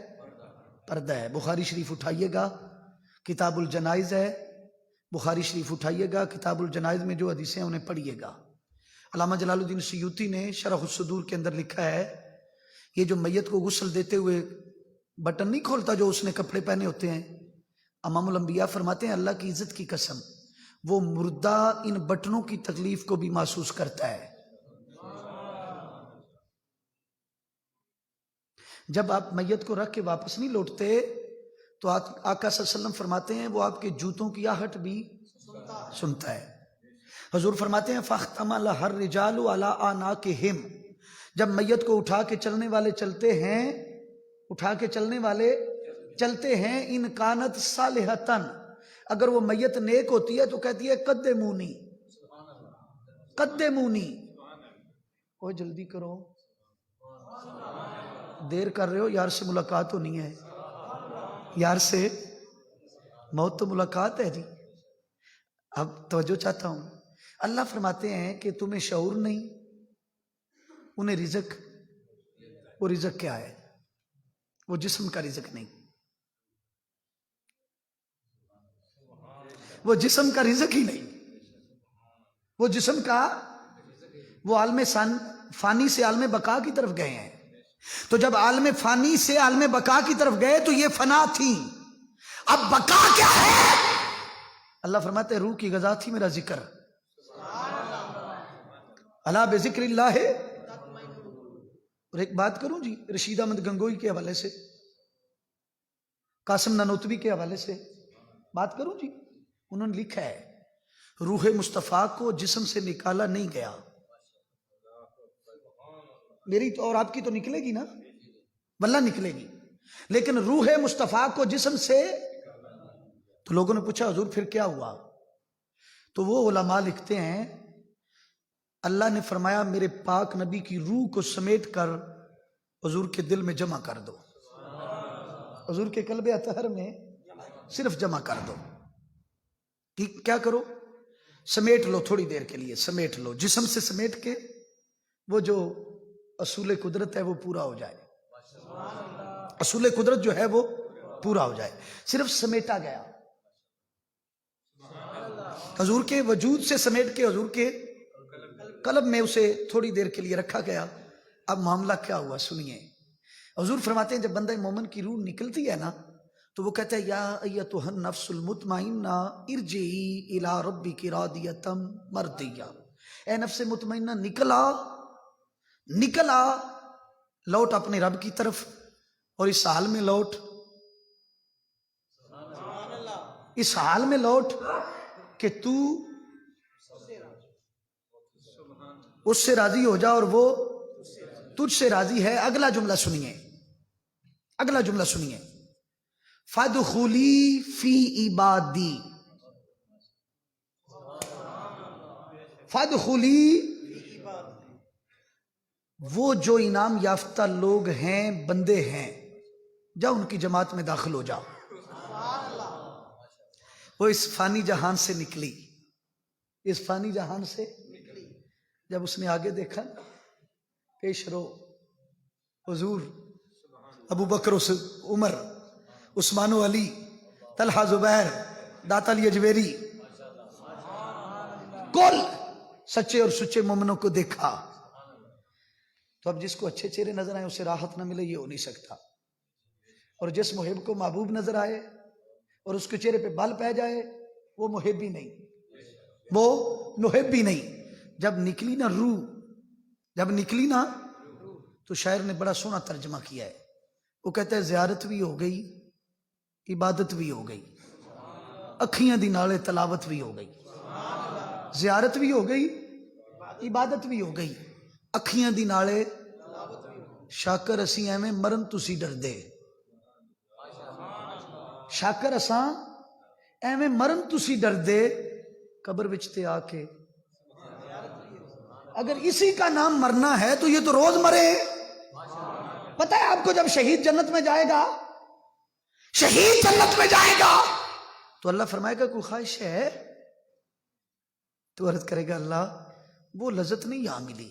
پردہ ہے. بخاری شریف اٹھائیے گا, کتاب الجنائز ہے. بخاری شریف اٹھائیے گا, کتاب الجنائز میں جو حدیثیں ہیں انہیں پڑھیے گا. علامہ جلال الدین سیوطی نے شرح الصدور کے اندر لکھا ہے, یہ جو میت کو غسل دیتے ہوئے بٹن نہیں کھولتا جو اس نے کپڑے پہنے ہوتے ہیں, امام الانبیاء فرماتے ہیں اللہ کی عزت کی قسم وہ مردہ ان بٹنوں کی تکلیف کو بھی محسوس کرتا ہے. جب آپ میت کو رکھ کے واپس نہیں لوٹتے تو آقا صلی اللہ علیہ وسلم فرماتے ہیں وہ آپ کے جوتوں کی آہٹ بھی سنتا ہے. حضور فرماتے ہیں فاختم لہر رجال علی اعناقہم, جب میت کو اٹھا کے چلنے والے چلتے ہیں, اٹھا کے چلنے والے چلتے ہیں, ان کانت صالحتن, اگر وہ میت نیک ہوتی ہے تو کہتی ہے قدمونی قدمونی. او جلدی کرو, دیر کر رہے ہو, یار سے ملاقات ہونی ہے, یار سے موت تو ملاقات ہے جی. اب توجہ چاہتا ہوں. اللہ فرماتے ہیں کہ تمہیں شعور نہیں, انہیں رزق, وہ رزق کیا ہے؟ وہ جسم کا رزق نہیں, وہ جسم کا رزق ہی نہیں, وہ جسم کا, وہ عالم فانی سے عالم بقا کی طرف گئے ہیں. تو جب عالم فانی سے عالم بقا کی طرف گئے تو یہ فنا تھی, اب بقا کیا ہے؟ اللہ فرماتے ہیں روح کی غذا تھی میرا ذکر. الا بذکر اللہ. اور ایک بات کروں جی, رشید احمد گنگوئی کے حوالے سے, قاسم نانوتوی کے حوالے سے بات کروں جی. انہوں نے لکھا ہے روح مصطفیٰ کو جسم سے نکالا نہیں گیا. میری تو اور آپ کی تو نکلے گی نا, واللہ نکلے گی, لیکن روح مصطفیٰ کو جسم سے. تو لوگوں نے پوچھا حضور پھر کیا ہوا؟ تو وہ علماء لکھتے ہیں اللہ نے فرمایا میرے پاک نبی کی روح کو سمیٹ کر حضور کے دل میں جمع کر دو, حضور کے قلب اطہر میں صرف جمع کر دو. کیا کرو؟ سمیٹ لو, تھوڑی دیر کے لیے سمیٹ لو, جسم سے سمیٹ کے وہ جو اصول قدرت ہے وہ پورا ہو جائے, اصول قدرت جو ہے وہ پورا ہو جائے. صرف سمیٹا گیا, حضور کے وجود سے سمیٹ کے حضور کے قلب میں اسے تھوڑی دیر کے لیے رکھا گیا. اب معاملہ کیا ہوا سنیے. حضور فرماتے ہیں جب بندہ مومن کی روح نکلتی ہے نا تو وہ کہتا ہے یا ایتھا النفس المطمئنہ ارجعی الی ربک راضیۃ مرضیہ, اے نفس مطمئنہ نکلا لوٹ اپنے رب کی طرف, اور اس حال میں لوٹ, اس حال میں لوٹ کہ تو اس سے راضی ہو جا اور وہ تجھ سے راضی ہے. اگلا جملہ سنیے, اگلا جملہ سنیے, فادخلی فی عبادی, فادخلی, وہ جو انعام یافتہ لوگ ہیں بندے ہیں, جا ان کی جماعت میں داخل ہو جاؤ. وہ اس فانی جہان سے نکلی, اس فانی جہان سے جب اس نے آگے دیکھا پیش رو حضور ابو بکر عمر عثمان و علی طلحہ زبیر داتا علی اجویری کل سچے اور سچے مومنوں کو دیکھا, تو اب جس کو اچھے چہرے نظر آئے اسے راحت نہ ملے یہ ہو نہیں سکتا, اور جس محب کو محبوب نظر آئے اور اس کے چہرے پہ بال پہ جائے وہ محب ہی نہیں, وہ محب ہی نہیں. جب نکلی نا روح, جب نکلی نا تو شاعر نے بڑا سونا ترجمہ کیا ہے. وہ کہتا ہے زیارت بھی ہو گئی, عبادت بھی ہو گئی, اکھیاں دی نالے تلاوت بھی ہو گئی. زیارت بھی ہو گئی, عبادت بھی ہو گئی, اکھیاں دی نالے. شاکر اسی ایویں مرن تسی ڈر دے, شاکر اساں ایویں مرن تسی ڈر دے, قبر وچ آ کے اگر اسی کا نام مرنا ہے تو یہ تو روز مرے. پتہ ہے آپ کو جب شہید جنت میں جائے گا, شہید جنت میں جائے گا تو اللہ فرمائے گا کوئی خواہش ہے, تو عرض کرے گا اللہ وہ لذت نہیں یہاں ملی,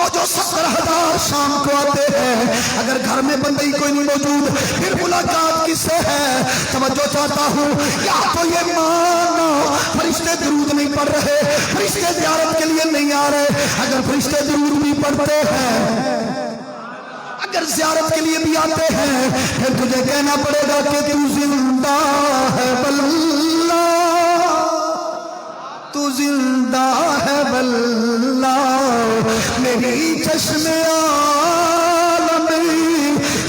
وہ جو 70,000 شام کو آتے ہیں، اگر گھر میں بندی کوئی نہیں موجود پھر ملاقات کس سے ہے؟ توجہ چاہتا ہوں، یا تو یہ مانو فرشتے درود نہیں پڑھ رہے، فرشتے زیارت کے لیے نہیں آ رہے۔ اگر فرشتے درود بھی پڑھتے ہیں، اگر زیارت کے لیے بھی آتے ہیں، پھر تجھے کہنا پڑے گا کہ تو زندہ ہے واللہ، تو زندہ ہے واللہ، میری چشم عالمی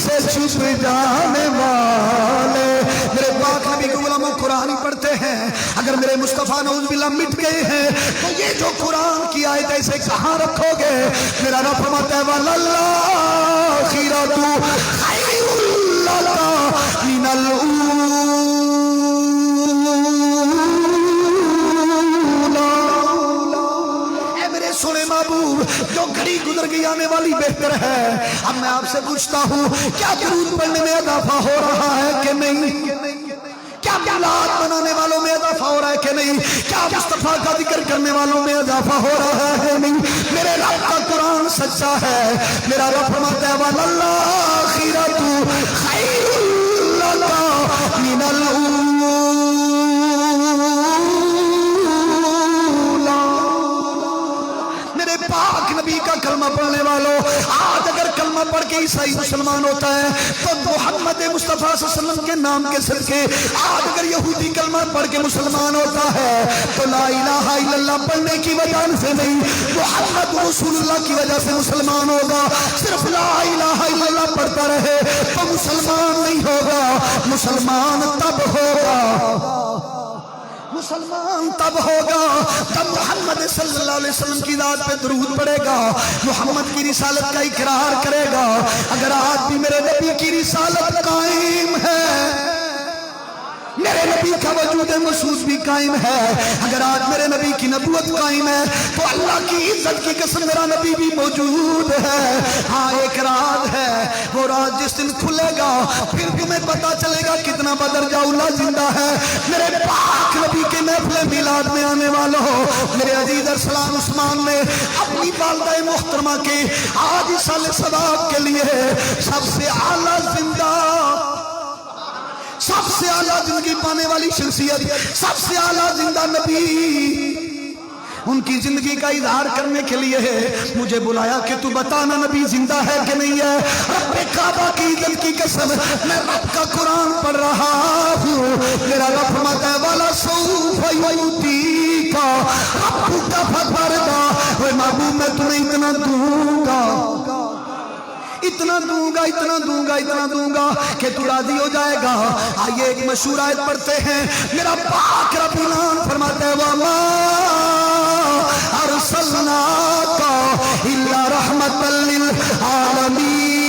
سے چھپ جانے والے۔ میرے پاک نبی کے غلاموں قرآن ہی پڑھتے ہیں، اگر میرے مصطفیٰ نعوذ باللہ مٹ گئے ہیں تو یہ جو قرآن کی آیت ایسے کہاں رکھو گے؟ میرا رب فرماتا ہے وَلَلْآخِرَةُ خَيْرٌ لَكَ مِنَ الْأُولَىٰ۔ اے میرے سونے محبوب، جو گھڑی گزر گئی آنے والی بہتر ہے۔ اب میں آپ سے پوچھتا ہوں، کیا درود پڑھنے میں اضافہ ہو رہا ہے کہ نہیں؟ کیا میلاد منانے والوں میں اضافہ ہو رہا ہے کہ نہیں؟ کیا مصطفیٰ کا ذکر کرنے والوں میں اضافہ ہو رہا ہے نہیں؟ میرے رب کا قرآن سچا ہے۔ میرا رب فرماتا ہے وَلَلْآخِرَةُ خَيْرٌ لَكَ مِنَ الْأُولَىٰ۔ میرے پاک نبی کا کلمہ پڑھنے والوں، آج اگر کلمہ پڑھ کے عیسائی مسلمان ہوتا ہے تو محمد مصطفیٰ صلی اللہ علیہ وسلم کے نام کے صدقے آج اگر یہودی کلمہ پڑھ کے مسلمان ہوتا ہے تو لا الہ الا اللہ پڑھنے کی وجہ سے نہیں، محمد رسول اللہ کی وجہ سے مسلمان ہوگا۔ صرف لا الہ الا اللہ پڑھتا رہے تو مسلمان نہیں ہوگا۔ مسلمان تب ہوگا، مسلمان تب ہوگا جب محمد صلی اللہ علیہ وسلم کی ذات پہ درود پڑے گا، محمد کی رسالت کا اقرار کرے گا۔ اگر آج بھی میرے نبی کی رسالت قائم ہے، میرے نبی کا وجود مسعود بھی قائم ہے، اگر آج میرے نبی کی نبوت قائم ہے تو اللہ کی عزت کی قسم میرا نبی بھی موجود ہے۔ ہاں ایک راز ہے، وہ راز جس دن کھلے گا پھر تمہیں پتا چلے گا کتنا بدرجہ اولیٰ زندہ ہے۔ میرے پاک نبی کے محفل میلاد میں آنے والوں، میرے عزیز ارسلان عثمان نے اپنی والدہ محترمہ کے آج سال ثواب کے لیے سب سے اعلیٰ زندہ، سب سے اعلیٰ زندگی پانے والی شخصیت، سب سے اعلیٰ زندہ نبی، ان کی زندگی کا اظہار کرنے کے لیے مجھے بلایا کہ تو بتانا نبی زندہ ہے کہ نہیں ہے۔ رب کعبہ کی عزت کی قسم میں رب کا قرآن پڑھ رہا ہوں، میرا رب فرماتا ہے وَلَسَوْفَ يُؤْتِيكَ رَبُّكَ فَتَرْضَىٰ۔ اے محبوب میں تمہیں اتنا دوں گا، اتنا دوں گا، اتنا دوں گا، اتنا دوں گا کہ تو راضی ہو جائے گا۔ آئیے ایک مشہور آیت پڑھتے ہیں، میرا پاک رب اعلان فرماتا ہے وَمَا أَرْسَلْنَاكَ إِلَّا رَحْمَةً لِّلْعَالَمِينَ۔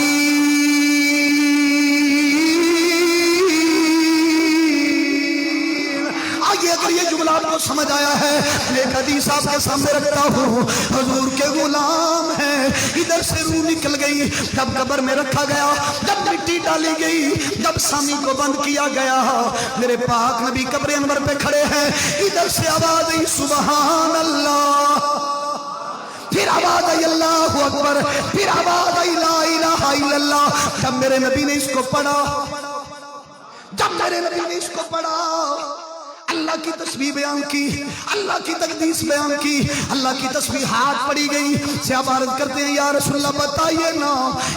اگر یہ جملہ آپ کو سمجھ آیا ہے، ایک حدیث آپ کے سامنے رکھتا ہوں، حضور کے غلام ہیں، ادھر سے روح نکل گئی جب قبر میں رکھا گیا، جب مٹی ڈالی گئی، جب سامی کو بند کیا گیا، میرے پاک نبی قبر انور پہ کھڑے ہیں، ادھر سے آواز آئی سبحان اللہ، پھر آواز آئی اللہ اکبر، پھر آواز آئی لا الہ الا اللہ۔ جب میرے نبی نے اس کو پڑھا، جب میرے نبی نے اس کو پڑھا، اللہ کی تسبیح بیان کی، اللہ کی تقدیس بیان کی، اللہ کی تسبیحات پڑھی گئی۔ صحابہ عرض کرتے ہیں یا رسول اللہ بتائیے نا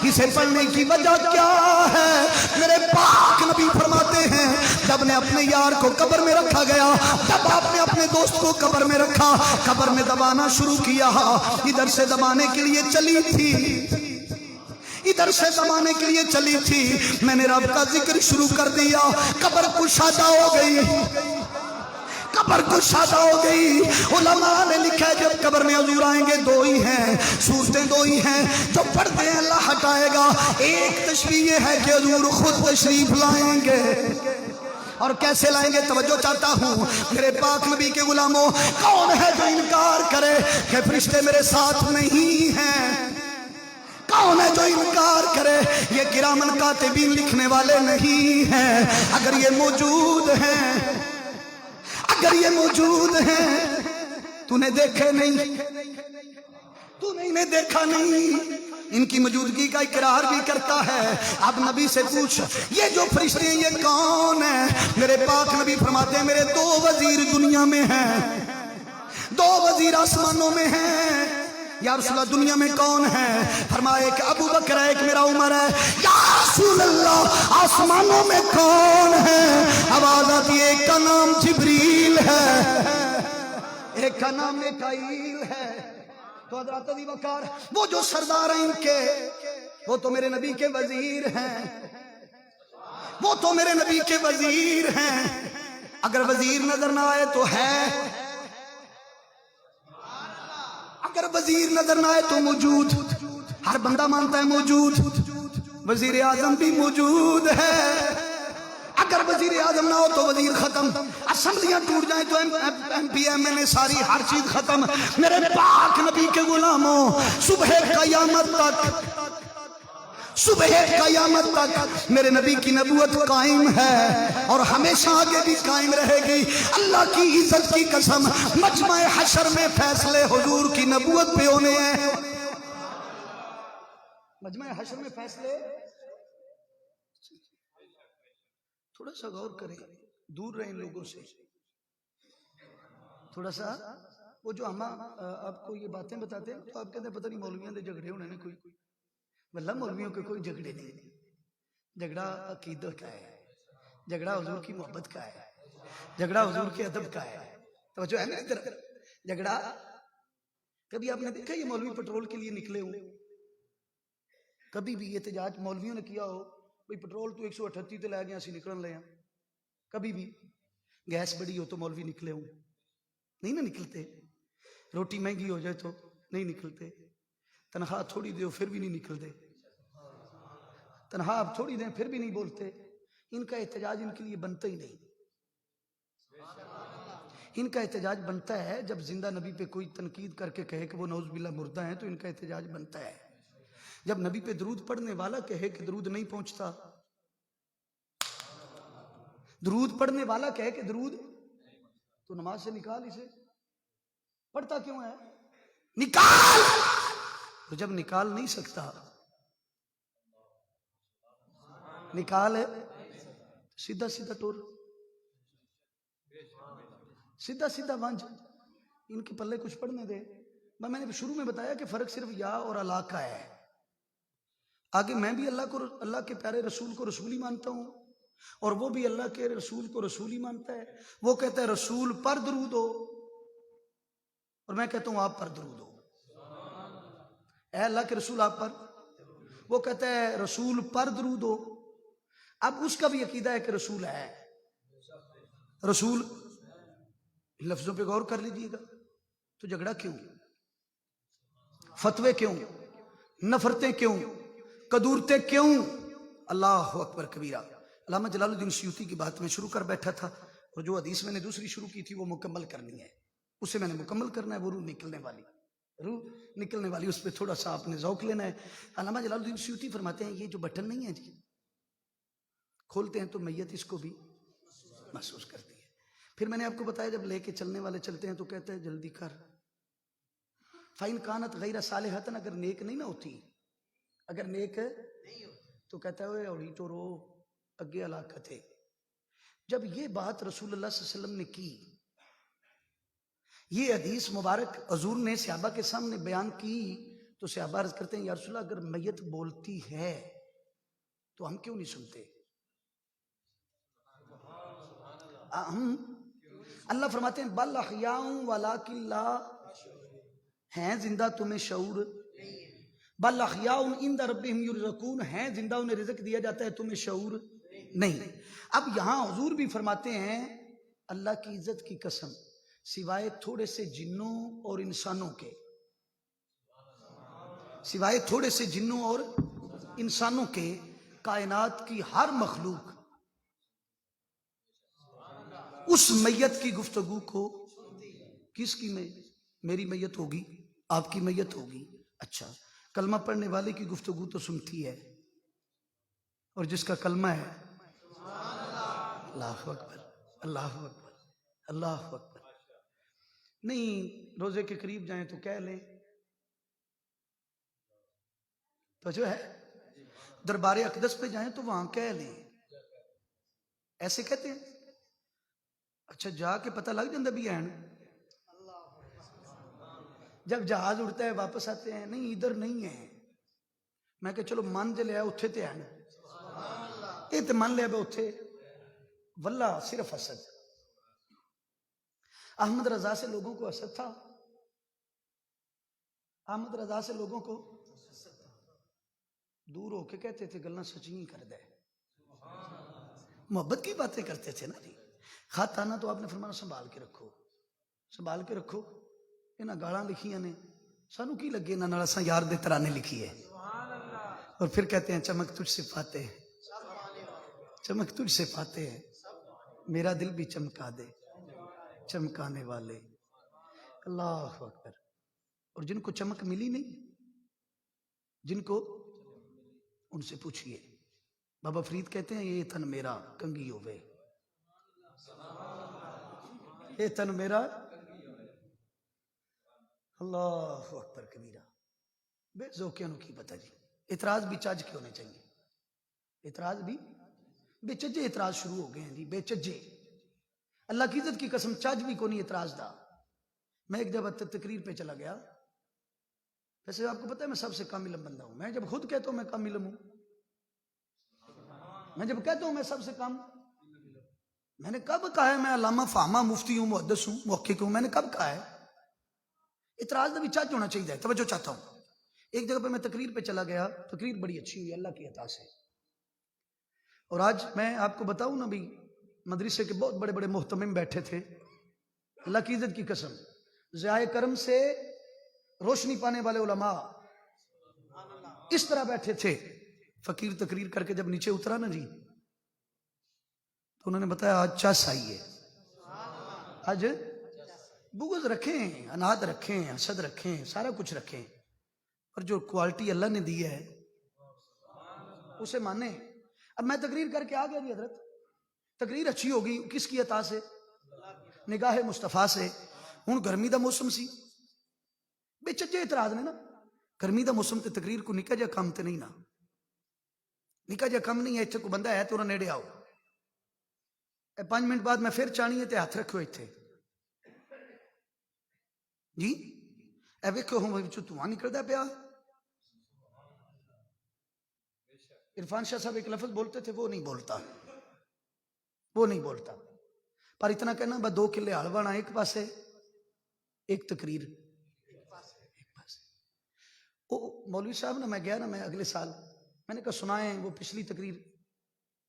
اسے پڑھنے کی وجہ کیا ہے؟ میرے پاک نبی فرماتے ہیں جب نے اپنے یار کو قبر میں رکھا گیا، جب آپ نے اپنے دوست کو قبر میں رکھا، قبر میں دبانا شروع کیا، ادھر سے دبانے کے لیے چلی تھی، ادھر سے دبانے کے لیے چلی تھی، میں نے رب کا ذکر شروع کر دیا، قبر کشادہ ہو گئی، قبر کشادہ ہو گئی۔ علماء نے لکھا ہے جب قبر میں حضور آئیں گے دو ہی ہیں، صورتیں دو ہی ہیں، جو پردے ہیں اللہ ہٹائے گا۔ ایک تشریح یہ ہے کہ حضور خود تشریف لائیں گے، اور کیسے لائیں گے؟ توجہ چاہتا ہوں میرے پاک نبی کے غلاموں، کون ہے جو انکار کرے کہ فرشتے میرے ساتھ نہیں ہیں؟ کون ہے جو انکار کرے یہ کرامن کاتبین لکھنے والے نہیں ہیں؟ اگر یہ موجود ہیں، اگر یہ موجود ہیں، تو نے دیکھے نہیں، تو نے انہیں دیکھا نہیں، ان کی موجودگی کا اقرار بھی کرتا ہے۔ اب نبی سے پوچھ یہ جو فرشتے ہیں یہ کون ہیں؟ میرے پاک نبی فرماتے ہیں میرے 2 وزیر دنیا میں ہیں، 2 وزیر آسمانوں میں ہیں۔ یا رسول اللہ دنیا میں کون ہے؟ فرمایا ایک ابو بکر ہے، ایک میرا عمر ہے۔ یا رسول اللہ آسمانوں میں کون ہے؟ آواز آتی ہے ایک کا نام جبریل ہے، ایک کا نام میکائیل ہے۔ تو حضرت ابو بکر وہ جو سردار ہیں ان کے، وہ تو میرے نبی کے وزیر ہیں، وہ تو میرے نبی کے وزیر ہیں۔ اگر وزیر نظر نہ آئے تو ہے، اگر وزیر نظر نہ آئے تو موجود، ہر بندہ مانتا ہے موجود، وزیر اعظم بھی موجود ہے۔ اگر وزیر اعظم نہ ہو تو وزیر ختم، اسمبلیاں ٹوٹ جائیں تو ایم پی ایم این اے ساری ہر چیز ختم۔ میرے پاک نبی کے غلاموں صبح قیامت تک، صبح قیامت تک میرے نبی کی نبوت قائم ہے اور ہمیشہ آگے بھی قائم رہے گی۔ اللہ کی عزت کی قسم مجمع حشر میں فیصلے حضور کی نبوت پہ ہونے ہیں، مجمع حشر میں فیصلے۔ تھوڑا سا غور کریں، دور رہیں لوگوں سے، تھوڑا سا۔ وہ جو ہم آپ کو یہ باتیں بتاتے ہیں تو آپ کہتے ہیں پتہ نہیں مولویوں دے جھگڑے ہونے نے، کوئی واللہ مولویوں کے کوئی جھگڑے نہیں، جھگڑا عقیدت کا ہے، جھگڑا حضور کی محبت کا ہے، جھگڑا حضور کے ادب کا ہے۔ توجہ ہے میری طرف؟ جھگڑا کبھی آپ نے دیکھا یہ مولوی پٹرول کے لیے نکلے ہوں؟ کبھی بھی احتجاج مولویوں نے کیا ہو بھئی پٹرول تو 138 تے لے گیا اسی نکلن لے ہیں؟ کبھی بھی گیس بڑی ہو تو مولوی نکلے ہوں؟ نہیں نہ نکلتے۔ روٹی مہنگی ہو جائے تو نہیں نکلتے، تنخواہ تھوڑی دے پھر بھی نہیں نکلتے، تنخواہ آپ تھوڑی دیں پھر بھی نہیں بولتے۔ ان کا احتجاج ان کے لیے بنتا ہی نہیں۔ ان کا احتجاج بنتا ہے جب زندہ نبی پہ کوئی تنقید کر کے کہے کہ وہ نعوذ باللہ مردہ ہیں، تو ان کا احتجاج بنتا ہے۔ جب نبی پہ درود پڑھنے والا کہے کہ درود نہیں پہنچتا، درود پڑھنے والا کہے کہ درود، تو نماز سے نکال اسے، پڑھتا کیوں ہے؟ نکال۔ تو جب نکال نہیں سکتا، نکال ہے سیدھا سیدھا ٹور، سیدھا سیدھا وانج، ان کے پلے کچھ پڑھنے دے۔ میں نے شروع میں بتایا کہ فرق صرف یا اور اللہ کا ہے۔ آگے میں بھی اللہ کے پیارے رسول کو رسول ہی مانتا ہوں، اور وہ بھی اللہ کے رسول کو رسول ہی مانتا ہے۔ وہ کہتا ہے رسول پر درود ہو، اور میں کہتا ہوں آپ پر درود ہو۔ اے اللہ کے رسول آپ پر، وہ کہتا ہے رسول پر درود ہو۔ اب اس کا بھی عقیدہ ہے کہ رسول ہے، رسول لفظوں پہ غور کر لیجیے گا۔ تو جھگڑا کیوں؟ فتوے کیوں؟ نفرتیں کیوں؟ قدورتیں کیوں؟ اللہ اکبر کبیرہ۔ علامہ جلال الدین سیوطی کی بات میں شروع کر بیٹھا تھا، اور جو حدیث میں نے دوسری شروع کی تھی وہ مکمل کرنی ہے، اسے میں نے مکمل کرنا ہے۔ وہ روح نکلنے والی، روح نکلنے والی، اس پہ تھوڑا سا آپ نے ذوق لینا ہے۔ علامہ جلال الدین سیوطی فرماتے ہیں یہ جو بٹن نہیں ہے جی، کھولتے ہیں تو میت اس کو بھی محسوس کرتی ہے۔ پھر میں نے آپ کو بتایا جب لے کے چلنے والے چلتے ہیں تو کہتے ہیں جلدی کر، فَإِنْ كَانَتْ غَيْرَ صَالِحَةً، اگر نیک نہیں نہ ہوتی، اگر نیک تو کہتا ہے اوڑی تو رو اگے علاقت ہے۔ جب یہ بات رسول اللہ صلی اللہ علیہ وسلم نے کی، یہ حدیث مبارک حضور نے صحابہ کے سامنے بیان کی، تو صحابہ عرض کرتے ہیں یا رسول اللہ اگر میت بولتی ہے تو ہم کیوں نہیں سنتے؟ ہم اللہ فرماتے ہیں بل احیاء ولکن لا، ہیں زندہ تمہیں شعور، بل احیاء عند ربہم یرزقون، ہیں زندہ انہیں رزق دیا جاتا ہے تمہیں شعور نہیں۔ اب یہاں حضور بھی فرماتے ہیں اللہ کی عزت کی قسم، سوائے تھوڑے سے جنوں اور انسانوں کے، سوائے تھوڑے سے جنوں اور انسانوں کے، کائنات کی ہر مخلوق اس میت کی گفتگو کو، کس کی میں، میری میت ہوگی، آپ کی میت ہوگی، اچھا کلمہ پڑھنے والے کی گفتگو تو سنتی ہے، اور جس کا کلمہ ہے اللہ اکبر، اللہ اکبر، اللہ اکبر۔ نہیں روزے کے قریب جائیں تو کہہ لیں تو جو ہے دربار اقدس پہ جائیں تو وہاں کہہ لیں، ایسے کہتے ہیں. اچھا جا کے پتہ لگ جاتا بھی این، جب جہاز اڑتا ہے واپس آتے ہیں نہیں ادھر نہیں ہے. میں کہ چلو من جے لیا اتھے تے ہیں، یہ تے من لیا بے اتھے. واللہ صرف حسد. احمد رضا سے لوگوں کو حسد تھا. احمد رضا سے لوگوں کو دور ہو کے کہتے تھے گلنا سچی کر دے، محبت کی باتیں کرتے تھے نا جی. خط آنا تو آپ نے فرمانا سنبھال کے رکھو، سنبھال کے رکھو. انہاں گالاں لکھیاں نے، سانو کی لگے انہاں نال اساں یار دے ترانے لکھی ہے. اور پھر کہتے ہیں چمک تجھ سے پاتے ہیں، چمک تجھ سے پاتے ہیں، میرا دل بھی چمکا دے چمکانے والے. اللہ اکبر. اور جن کو چمک ملی نہیں، جن کو، ان سے پوچھئے. بابا فرید کہتے ہیں یہ تن میرا کنگھی ہوئے، یہ تن میرا. اللہ اکبر کبیرہ. بے ذوقیاں نو کی پتہ جی. اعتراض بھی چج کے ہونے چاہیے، اعتراض بھی بے چجے اعتراض شروع ہو گئے ہیں جی، بے چجے. اللہ کی عزت کی قسم چج بھی کو نہیں اعتراض دا. میں ایک جب تقریر پہ چلا گیا، ویسے آپ کو پتہ ہے میں سب سے کم علم بندہ ہوں. میں جب خود کہتا ہوں میں کم علم ہوں، میں جب کہتا ہوں میں سب سے کم، میں نے کب کہا ہے میں علامہ فہمہ مفتی ہوں، محدث ہوں، محقق ہوں؟ میں نے کب کہا ہے؟ اعتراض کا بھی چج ہونا چاہیے. توجہ چاہتا ہوں. ایک جگہ پہ میں تقریر پہ چلا گیا، تقریر بڑی اچھی ہوئی اللہ کی عطا سے. اور آج میں آپ کو بتاؤں نا بھی، مدرسے کے بہت بڑے بڑے محتمم بیٹھے تھے، اللہ کی عزت کی قسم، ضیاء کرم سے روشنی پانے والے علماء اس طرح بیٹھے تھے. فقیر تقریر کر کے جب نیچے اترا نا جی، تو انہوں نے بتایا آج چس آئی ہے، آج بغض رکھیں، اناد رکھیں، حسد رکھیں، سارا کچھ رکھیں، اور جو کوالٹی اللہ نے دی ہے اسے مانیں. اب میں تقریر کر کے آ گیا جی حضرت، تقریر اچھی ہوگی کس کی عطا سے؟ نگاہ مصطفیٰ سے. ہوں گرمی دا موسم سی، بے چجے اعتراض نے نا. گرمی دا موسم تے تقریر کو نکا جا کم تے نہیں نا، نکا جا کم نہیں ہے. اتنے کو بندہ ہے تو انہوں نیڑے آؤ، 5 منٹ بعد میں پھر چانی ہے تے ہاتھ رکھو اتنے جی. اے ویکھو ہوں دھواں نکلدا پیا. عرفان شاہ صاحب ایک لفظ بولتے تھے، وہ نہیں بولتا، وہ نہیں بولتا. پر اتنا کہنا با 2 کلے ہل وانا ایک پاسے، ایک تقریر ایک پاسے. وہ مولوی صاحب نا، میں گیا نا، میں اگلے سال میں نے کہا سنائیں وہ پچھلی تقریر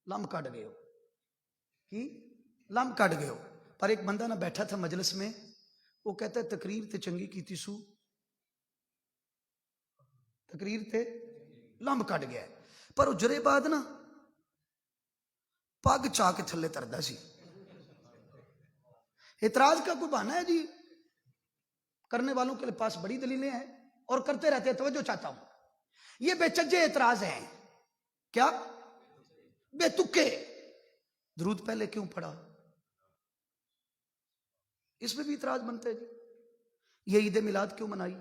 لم کٹ گئے ہو کی لم کٹ گئے ہو. پر ایک بندہ نا بیٹھا تھا مجلس میں، وہ کہتا ہے تقریر تے چنگی کیتی سو، تقریر تے لم کٹ گیا ہے. پر اجرے بعد نا پگ چاہ کے تھلے تردا سی. اعتراض کا کوئی بہانہ ہے جی؟ کرنے والوں کے پاس بڑی دلیلیں ہیں اور کرتے رہتے ہیں. توجہ چاہتا ہوں، یہ بے چجے اعتراض ہیں. کیا بے تکے؟ درود پہلے کیوں پڑھا؟ اس میں بھی اعتراض بنتا ہے جی. یہ عید میلاد کیوں منائی؟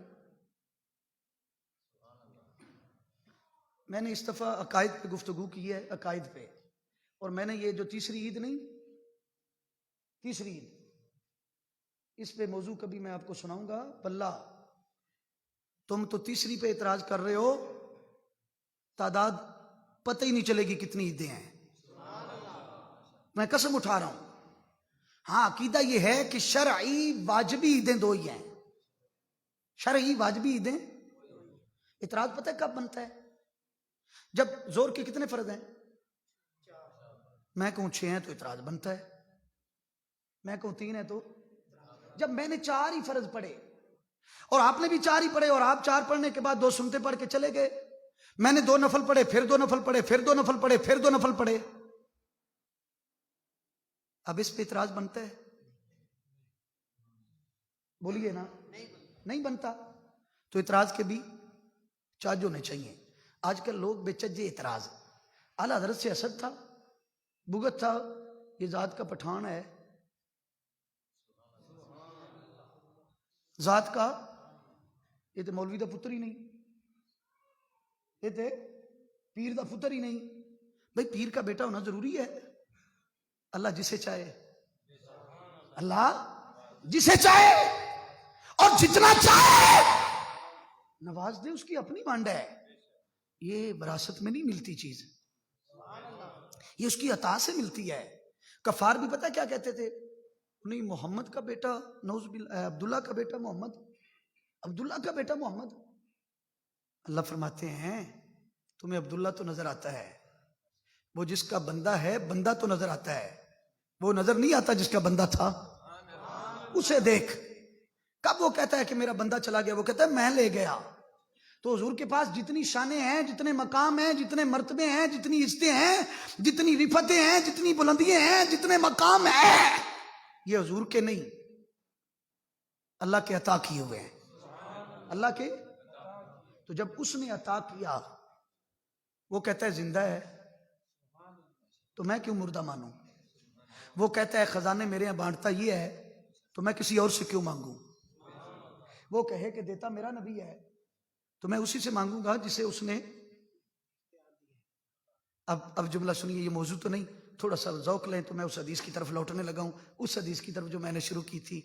میں نے اس دفعہ عقائد پہ گفتگو کی ہے، عقائد پہ. اور میں نے یہ جو تیسری عید نہیں، تیسری عید، اس پہ موضوع کبھی میں آپ کو سناؤں گا. واللہ تم تو تیسری پہ اعتراض کر رہے ہو، تعداد پتہ ہی نہیں چلے گی کتنی عیدیں ہیں. میں قسم اٹھا رہا ہوں. ہاں عقیدہ یہ ہے کہ شرعی واجبی عیدیں 2 ہی ہیں، شرعی واجبی عیدیں. اعتراض پتہ ہے کب بنتا ہے؟ جب زور کے کتنے فرض ہیں؟ میں کہوں 6 ہیں تو اعتراض بنتا ہے. میں کہوں 3 ہیں تو، جب میں نے 4 ہی فرض پڑھے اور آپ نے بھی 4 ہی پڑھے، اور آپ 4 پڑھنے کے بعد 2 سنتے پڑھ کے چلے گئے، میں نے 2 نفل پڑھے، پھر 2 نفل پڑھے، پھر 2 نفل پڑھے، پھر 2 نفل پڑھے، اب اس پہ اعتراض بنتا ہے؟ بولیے نا، نہیں بنتا. تو اعتراض کے بھی چاج ہونے چاہیے. آج کل لوگ بے چجے اعتراض. اعلی حضرت سے حسد تھا، بغض تھا، یہ ذات کا پٹھان ہے، ذات کا، یہ تو مولوی دا پتر ہی نہیں، یہ تے پیر دا پتر ہی نہیں. بھئی پیر کا بیٹا ہونا ضروری ہے؟ اللہ جسے چاہے، اللہ جسے چاہے اور جتنا چاہے نواز دے، اس کی اپنی مانڈ ہے. یہ وراثت میں نہیں ملتی چیز، یہ اس کی عطا سے ملتی ہے. کفار بھی پتہ کیا کہتے تھے؟ نہیں، محمد کا بیٹا نعوذ باللہ، عبداللہ کا بیٹا محمد، عبداللہ کا بیٹا محمد. اللہ فرماتے ہیں تمہیں عبداللہ تو نظر آتا ہے، وہ جس کا بندہ ہے بندہ تو نظر آتا ہے، وہ نظر نہیں آتا جس کا بندہ تھا. اسے دیکھ. کب وہ کہتا ہے کہ میرا بندہ چلا گیا؟ وہ کہتا ہے میں لے گیا. تو حضور کے پاس جتنی شانیں ہیں، جتنے مقام ہیں، جتنے مرتبے ہیں، جتنی عزتیں ہیں، جتنی رفتیں ہیں، جتنی بلندیاں ہیں، جتنے مقام ہیں، یہ حضور کے نہیں، اللہ کے عطا کیے ہوئے ہیں. اللہ کے. تو جب اس نے عطا کیا، وہ کہتا ہے زندہ ہے تو میں کیوں مردہ مانوں؟ وہ کہتا ہے خزانے میرے یہاں بانٹتا یہ ہے تو میں کسی اور سے کیوں مانگوں؟ وہ کہے کہ دیتا میرا نبی ہے تو میں اسی سے مانگوں گا جسے اس نے. اب جملہ سنیے، یہ موضوع تو نہیں، تھوڑا سا ذوق لیں تو میں اس حدیث کی طرف لوٹنے لگا ہوں، اس حدیث کی طرف جو میں نے شروع کی تھی.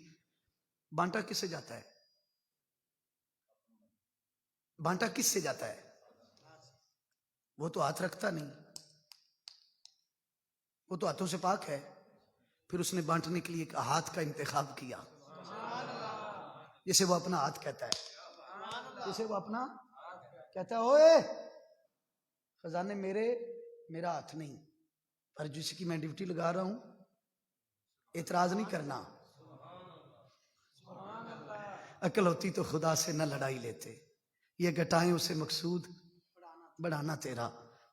بانٹا کس سے جاتا ہے؟ بانٹا کس سے جاتا ہے؟ وہ تو ہاتھ رکھتا نہیں، وہ تو ہاتھوں سے پاک ہے. پھر اس نے بانٹنے کے لیے ایک ہاتھ کا انتخاب کیا، جسے وہ اپنا ہاتھ کہتا ہے، جسے وہ اپنا کہتا ہے اوئے خزانے میرا ہاتھ نہیں، پر جس کی میں ڈیوٹی لگا رہا ہوں اعتراض نہیں کرنا. عقل ہوتی تو خدا سے نہ لڑائی لیتے، یہ گھٹائیں اسے مقصود بڑھانا تیرا.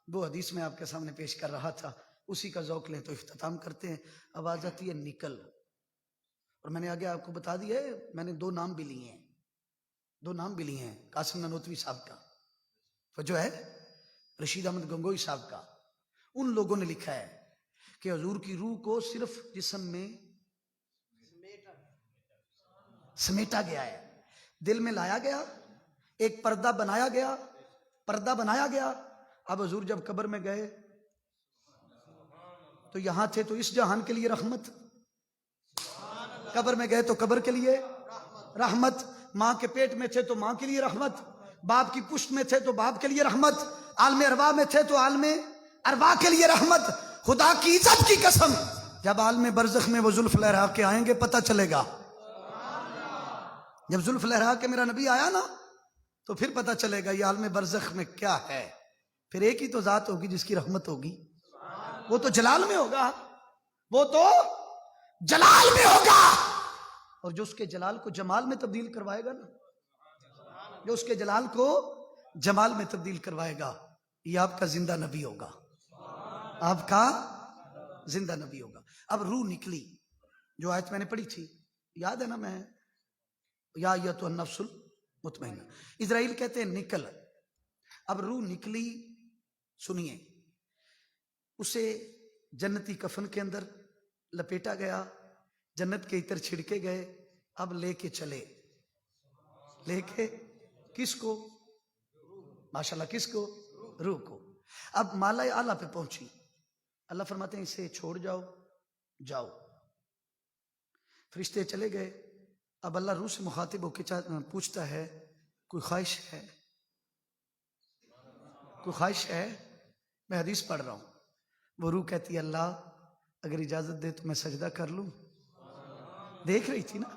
وہ حدیث میں آپ کے سامنے پیش کر رہا تھا، اسی کا ذوق لیں تو اختتام کرتے ہیں. آواز آتی ہے نکل، اور میں نے آگے آپ کو بتا دیا ہے، میں نے دو نام بھی لیے ہیں، قاسم نانوتوی صاحب کا، وہ جو ہے رشید احمد گنگوئی صاحب کا. ان لوگوں نے لکھا ہے کہ حضور کی روح کو صرف جسم میں سمیٹا گیا ہے، دل میں لایا گیا، ایک پردہ بنایا گیا. اب حضور جب قبر میں گئے تو یہاں تھے تو اس جہان کے لیے رحمت، قبر میں گئے تو قبر کے لیے رحمت، ماں کے پیٹ میں تھے تو ماں کے لیے رحمت، باپ کی پشت میں تھے تو باپ کے لیے رحمت، عالم ارواح میں تھے تو عالم ارواح کے لیے رحمت. خدا کی عزت کی قسم، جب عالم برزخ میں وہ زلف لہرا کے آئیں گے پتہ چلے گا. جب زلف لہرا کے میرا نبی آیا نا تو پھر پتہ چلے گا یہ عالم برزخ میں کیا ہے. پھر ایک ہی تو ذات ہوگی جس کی رحمت ہوگی، وہ تو جلال میں ہوگا، اور جو اس کے جلال کو جمال میں تبدیل کروائے گا نا، جو اس کے جلال کو جمال میں تبدیل کروائے گا، یہ آپ کا زندہ نبی ہوگا، آپ کا زندہ نبی ہوگا. اب روح نکلی، جو آیت میں نے پڑھی تھی یاد ہے نا، میں یا ایتھا النفس المطمئنہ، اسرائیل کہتے ہیں نکل. اب روح نکلی، سنیے، اسے جنتی کفن کے اندر لپیٹا گیا، جنت کے عطر چھڑکے گئے. اب لے کے چلے، لے کے کس کو؟ ماشاءاللہ کس کو؟ روح کو. اب مالا اعلیٰ پہ پہنچی، اللہ فرماتے ہیں اسے چھوڑ جاؤ. فرشتے چلے گئے. اب اللہ روح سے مخاطب ہو کے پوچھتا ہے کوئی خواہش ہے؟ میں حدیث پڑھ رہا ہوں. وہ روح کہتی ہے اللہ اگر اجازت دے تو میں سجدہ کر لوں. دیکھ رہی تھی نا،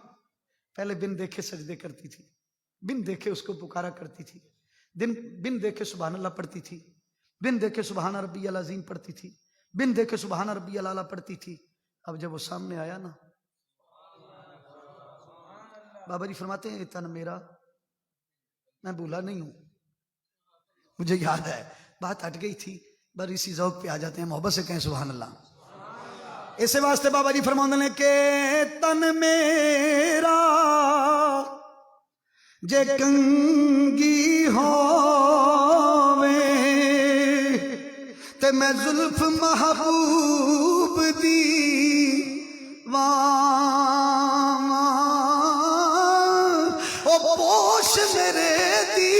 پہلے بن دیکھے سجدے کرتی تھی، بن دیکھے اس کو پکارا کرتی تھی، بن دیکھے سبحان اللہ پڑھتی تھی، بن دیکھے سبحان ربی العظیم پڑھتی تھی، بن دیکھے سبحان ربی الاعلیٰ پڑھتی تھی. اب جب وہ سامنے آیا نا، بابا جی فرماتے ہیں تن میرا، میں بھولا نہیں ہوں، مجھے یاد ہے، بات ہٹ گئی تھی، بس اسی ذوق پہ آ جاتے ہیں، محبت سے کہیں سبحان اللہ. اسے واسطے بابا جی فرماتے ہیں کہ تن میرا جے کنگی ہووے تے میں زلف محبوب دی او پوش میرے دی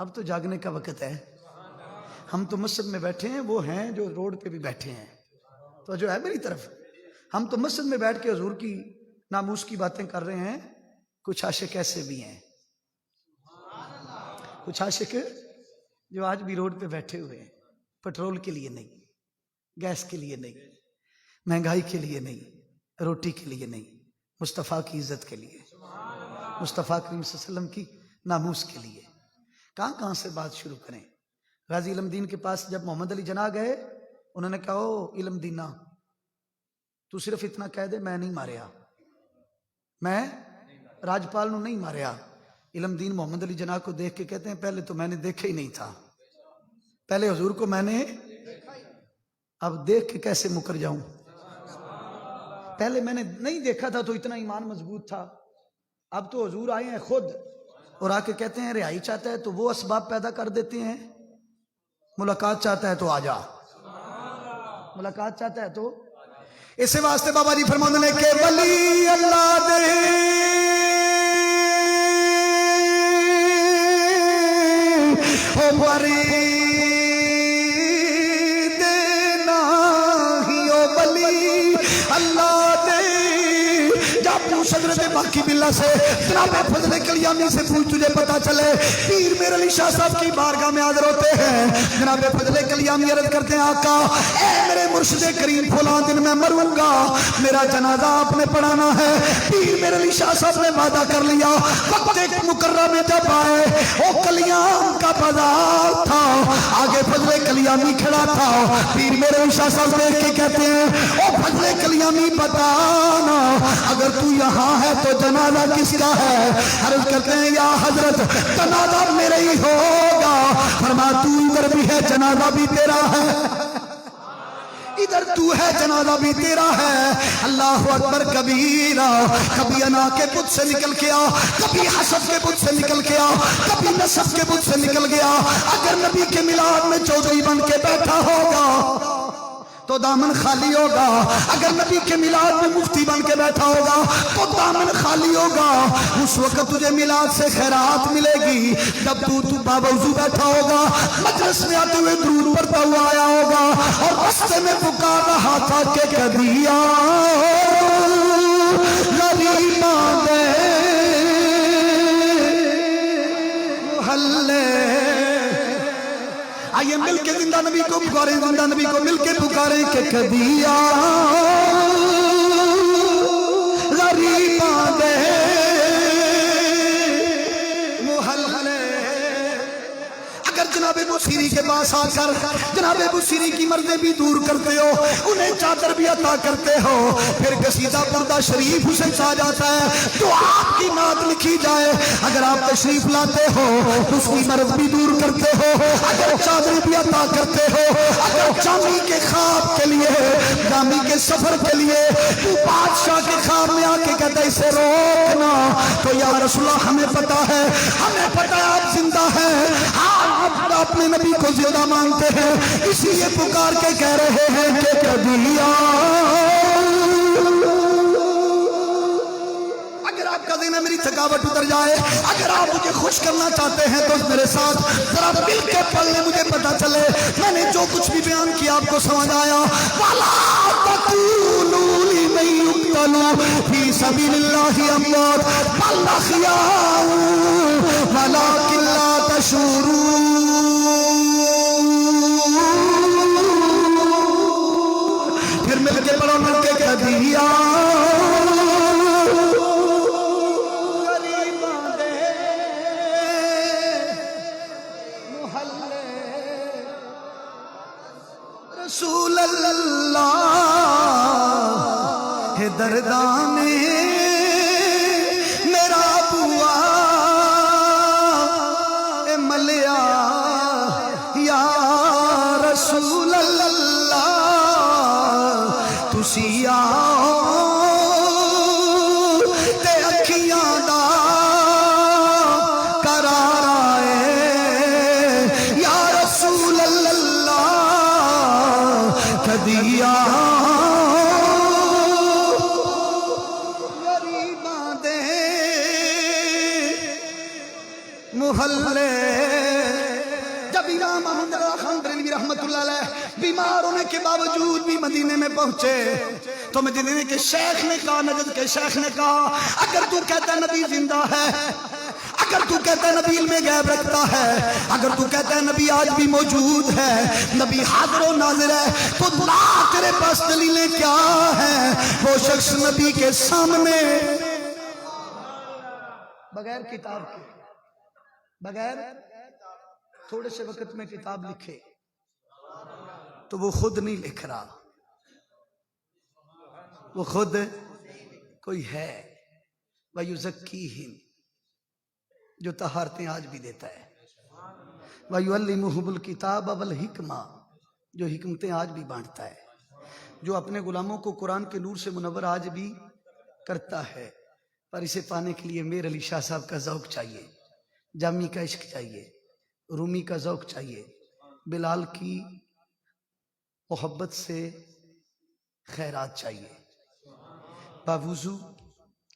اب تو جاگنے کا وقت ہے. ہم تو مسجد میں بیٹھے ہیں، وہ ہیں جو روڈ پہ بھی بیٹھے ہیں. تو جو ہے میری طرف، ہم تو مسجد میں بیٹھ کے حضور کی ناموس کی باتیں کر رہے ہیں. کچھ عاشق ایسے بھی ہیں، کچھ عاشق جو آج بھی روڈ پہ بیٹھے ہوئے ہیں، پٹرول کے لیے نہیں، گیس کے لیے نہیں، مہنگائی کے لیے نہیں، روٹی کے لیے نہیں، مصطفیٰ کی عزت کے لیے، مصطفیٰ کریم صلی اللہ علیہ وسلم کی ناموس کے لیے. کہاں کہاں سے بات شروع کریں. غازی علم دین کے پاس جب محمد علی جناح گئے، انہوں نے کہا او علم دینا، تو صرف اتنا کہہ دے میں نہیں ماریا، میں راجپال نو نہیں ماریا. علم دین محمد علی جناح کو دیکھ کے کہتے ہیں پہلے تو میں نے دیکھا ہی نہیں تھا، پہلے حضور کو میں نے، اب دیکھ کے کیسے مکر جاؤں. پہلے میں نے نہیں دیکھا تھا تو اتنا ایمان مضبوط تھا، اب تو حضور آئے ہیں خود اور آ کے کہتے ہیں رہائی چاہتا ہے تو وہ اسباب پیدا کر دیتے ہیں، ملاقات چاہتا ہے تو آ جا، ملاقات چاہتا ہے تو. اسی واسطے بابا جی فرماتے ہیں کہ ولی اللہ دے او بری دینا ہی، او ولی اللہ دے. حضرت باقی باللہ سے جناب فضل کلیانی سے پوچھ، تجھے پتا چلے پیر میرے علی شاہ صاحب کی بارگاہ میں حاضر ہوتے ہیں. جناب فضل کلیانی عرض کرتے ہیں آقا اے میرے مرشد کریم فلاں دن میں مروں گا، میرا جنازہ آپ نے پڑھانا ہے. پیر میرے علی شاہ صاحب نے وعدہ کر لیا. وقت ایک مقررہ میں جب آئے، وہ کلیام کا بازار تھا، آگے فضل کلیانی کھڑا تھا. پیر میرے علی شاہ صاحب دیکھ کے کہتے ہیں او فضل کلیانی بتانا اگر تو یہاں ہے تو جنازہ کس کا ہے؟ عرض کرتے ہیں یا حضرت جنازہ میرے ہی ہوگا. فرمایا تو ادھر بھی ہے جنازہ بھی تیرا ہے، ادھر تو ہے جنازہ بھی تیرا ہے. اللہ اکبر کبیرہ. کبھی انا کے بت سے نکل گیا، کبھی حسب کے بت سے نکل گیا، کبھی نسب کے بت سے نکل گیا. اگر نبی کے میلاد میں چودھری بن کے بیٹھا ہوگا تو دامن خالی ہوگا، اگر نبی کے میلاد میں مفتی بن کے بیٹھا ہوگا تو دامن خالی ہوگا. اس وقت تجھے میلاد سے خیرات ملے گی جب تو باوضو بیٹھا ہوگا، مجلس میں آتے ہوئے درود پڑھتا ہوا آیا ہوگا اور راستے میں پکار رہا تھا کہ کدیا غریباں دے محلے. آئیے مل کے زندہ نبی کو پکاریں، زندہ نبی کو مل کے پکاریں کہ کدیا غریباں دے محلے. اگر جناب بصیری کے پاس آ کر جناب بصیری کی مرضیں بھی دور کرتے ہو، انہیں چادر بھی عطا کرتے ہو، پھر قصیدہ بردہ شریف اسے چاہ جاتا ہے تو آپ کی نعت لکھی جائے. اگر آپ تشریف لاتے ہو تو اس کی مرض بھی دور کرتے ہو، اگر چادر بھی عطا کرتے ہو، اگر جامی کے خواب کے لیے، جامی کے سفر کے لیے تو بادشاہ کے خواب میں آ کے کہتا ہے اسے روکنا، تو یا رسول اللہ ہمیں پتا ہے آپ زندہ ہیں، آپ اپنے نبی کو زندہ مانتے ہیں، اسی لیے پکار کے کہہ رہے ہیں کہ کدیا. اگر آپ کا ذہن میری تھکاوٹ اتر جائے، اگر آپ مجھے خوش کرنا چاہتے ہیں تو میرے ساتھ ذرا مل کے پڑھ لیں، مجھے پتا چلے میں نے جو کچھ بھی بیان کیا آپ کو سمجھ آیا. وَلَا تَقُولُوا لِمَن يُقْتَلُ فِي سَبِيلِ اللَّهِ أَمْوَاتٌ بَلْ أَحْيَاءٌ وَلَٰكِن لَّا تَشْعُرُونَ. پھر مل کے پڑھو، مل کے کدیا رسول اللہ ہے دردانے میرا بوا اے ملیا یا رسول اللہ تسی آؤ تے اکھیاں دا قرار آئے یا رسول اللہ کدیا غریباں دے محلے کے باوجود بھی مدینے میں پہنچے تو مدینے کے شیخ نے کہا، نجد کے شیخ نے کہا، اگر تو کہتا ہے نبی زندہ ہے، اگر تو کہتا ہے نبی علم غیب رکھتا ہے، اگر تو کہتا ہے نبی آج بھی موجود ہے، نبی حاضر و ناظر ہے، تو لا تیرے پاس دلیلیں کیا ہیں؟ وہ شخص نبی کے سامنے بغیر کتاب کے، بغیر تھوڑے سے وقت میں کتاب لکھے تو وہ خود نہیں لکھ رہا، وہ خود کوئی ہے، وَيُزَكِّيهِمْ، جو طہارتیں آج بھی دیتا ہے، وَيُعَلِّمُهُمُ الْكِتَابَ وَالْحِکْمَةَ، جو حکمتیں آج بھی بانٹتا ہے، جو اپنے غلاموں کو قرآن کے نور سے منور آج بھی کرتا ہے۔ پر اسے پانے کے لیے میر علی شاہ صاحب کا ذوق چاہیے، جامی کا عشق چاہیے، رومی کا ذوق چاہیے، بلال کی محبت سے خیرات چاہیے، باوضو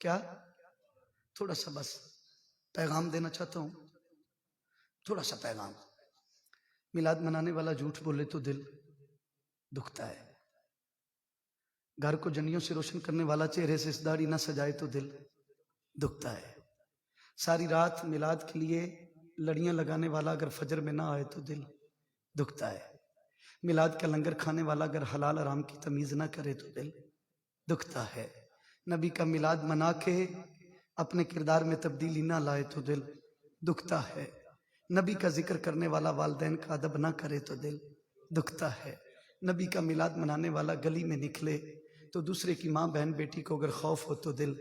کیا تھوڑا سا بس پیغام دینا چاہتا ہوں، تھوڑا سا پیغام۔ میلاد منانے والا جھوٹ بولے تو دل دکھتا ہے، گھر کو جنیوں سے روشن کرنے والا چہرے سے اس داڑھی نہ سجائے تو دل دکھتا ہے، ساری رات میلاد کے لیے لڑیاں لگانے والا اگر فجر میں نہ آئے تو دل دکھتا ہے، میلاد کا لنگر کھانے والا اگر حلال حرام کی تمیز نہ کرے تو دل دکھتا ہے، نبی کا میلاد منا کے اپنے کردار میں تبدیلی نہ لائے تو دل دکھتا ہے، نبی کا ذکر کرنے والا والدین کا ادب نہ کرے تو دل دکھتا ہے، نبی کا میلاد منانے والا گلی میں نکلے تو دوسرے کی ماں بہن بیٹی کو اگر خوف ہو تو دل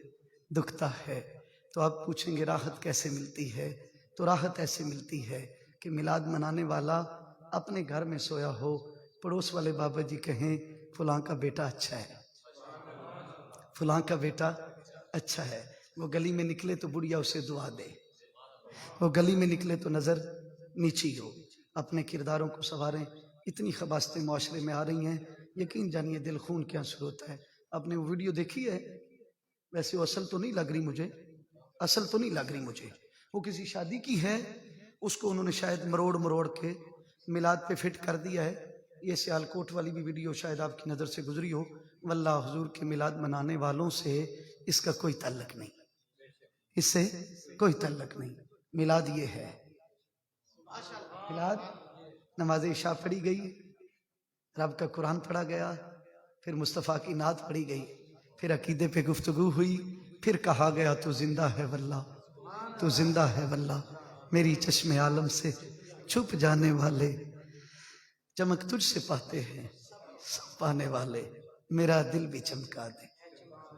دکھتا ہے۔ تو آپ پوچھیں گے راحت کیسے ملتی ہے؟ تو راحت ایسے ملتی ہے کہ میلاد منانے والا اپنے گھر میں سویا ہو، پڑوس والے بابا جی کہیں فلاں کا بیٹا اچھا ہے، فلاں کا بیٹا اچھا ہے، وہ گلی میں نکلے تو بڑھیا اسے دعا دے، وہ گلی میں نکلے تو نظر نیچی ہو، اپنے کرداروں کو سنواریں۔ اتنی خباثتیں معاشرے میں آ رہی ہیں، یقین جانیے دل خون کیا سے ہوتا ہے۔ آپ نے وہ ویڈیو دیکھی ہے؟ ویسے وہ اصل تو نہیں لگ رہی مجھے، اصل تو نہیں لگ رہی مجھے، وہ کسی شادی کی ہے، اس کو انہوں نے شاید مروڑ مروڑ کے میلاد پہ فٹ کر دیا ہے۔ یہ سیالکوٹ والی بھی ویڈیو شاید آپ کی نظر سے گزری ہو، واللہ حضور کے میلاد منانے والوں سے اس کا کوئی تعلق نہیں، اس سے کوئی تعلق نہیں۔ میلاد یہ ہے، میلاد نماز عشاء پڑھی گئی، رب کا قرآن پڑھا گیا، پھر مصطفیٰ کی نعت پڑھی گئی، پھر عقیدے پہ گفتگو ہوئی، پھر کہا گیا تو زندہ ہے واللہ، تو زندہ ہے واللہ، میری چشم عالم سے چھپ جانے والے چمک تجھ سے پاتے ہیں سب پانے والے، میرا دل بھی چمکا دے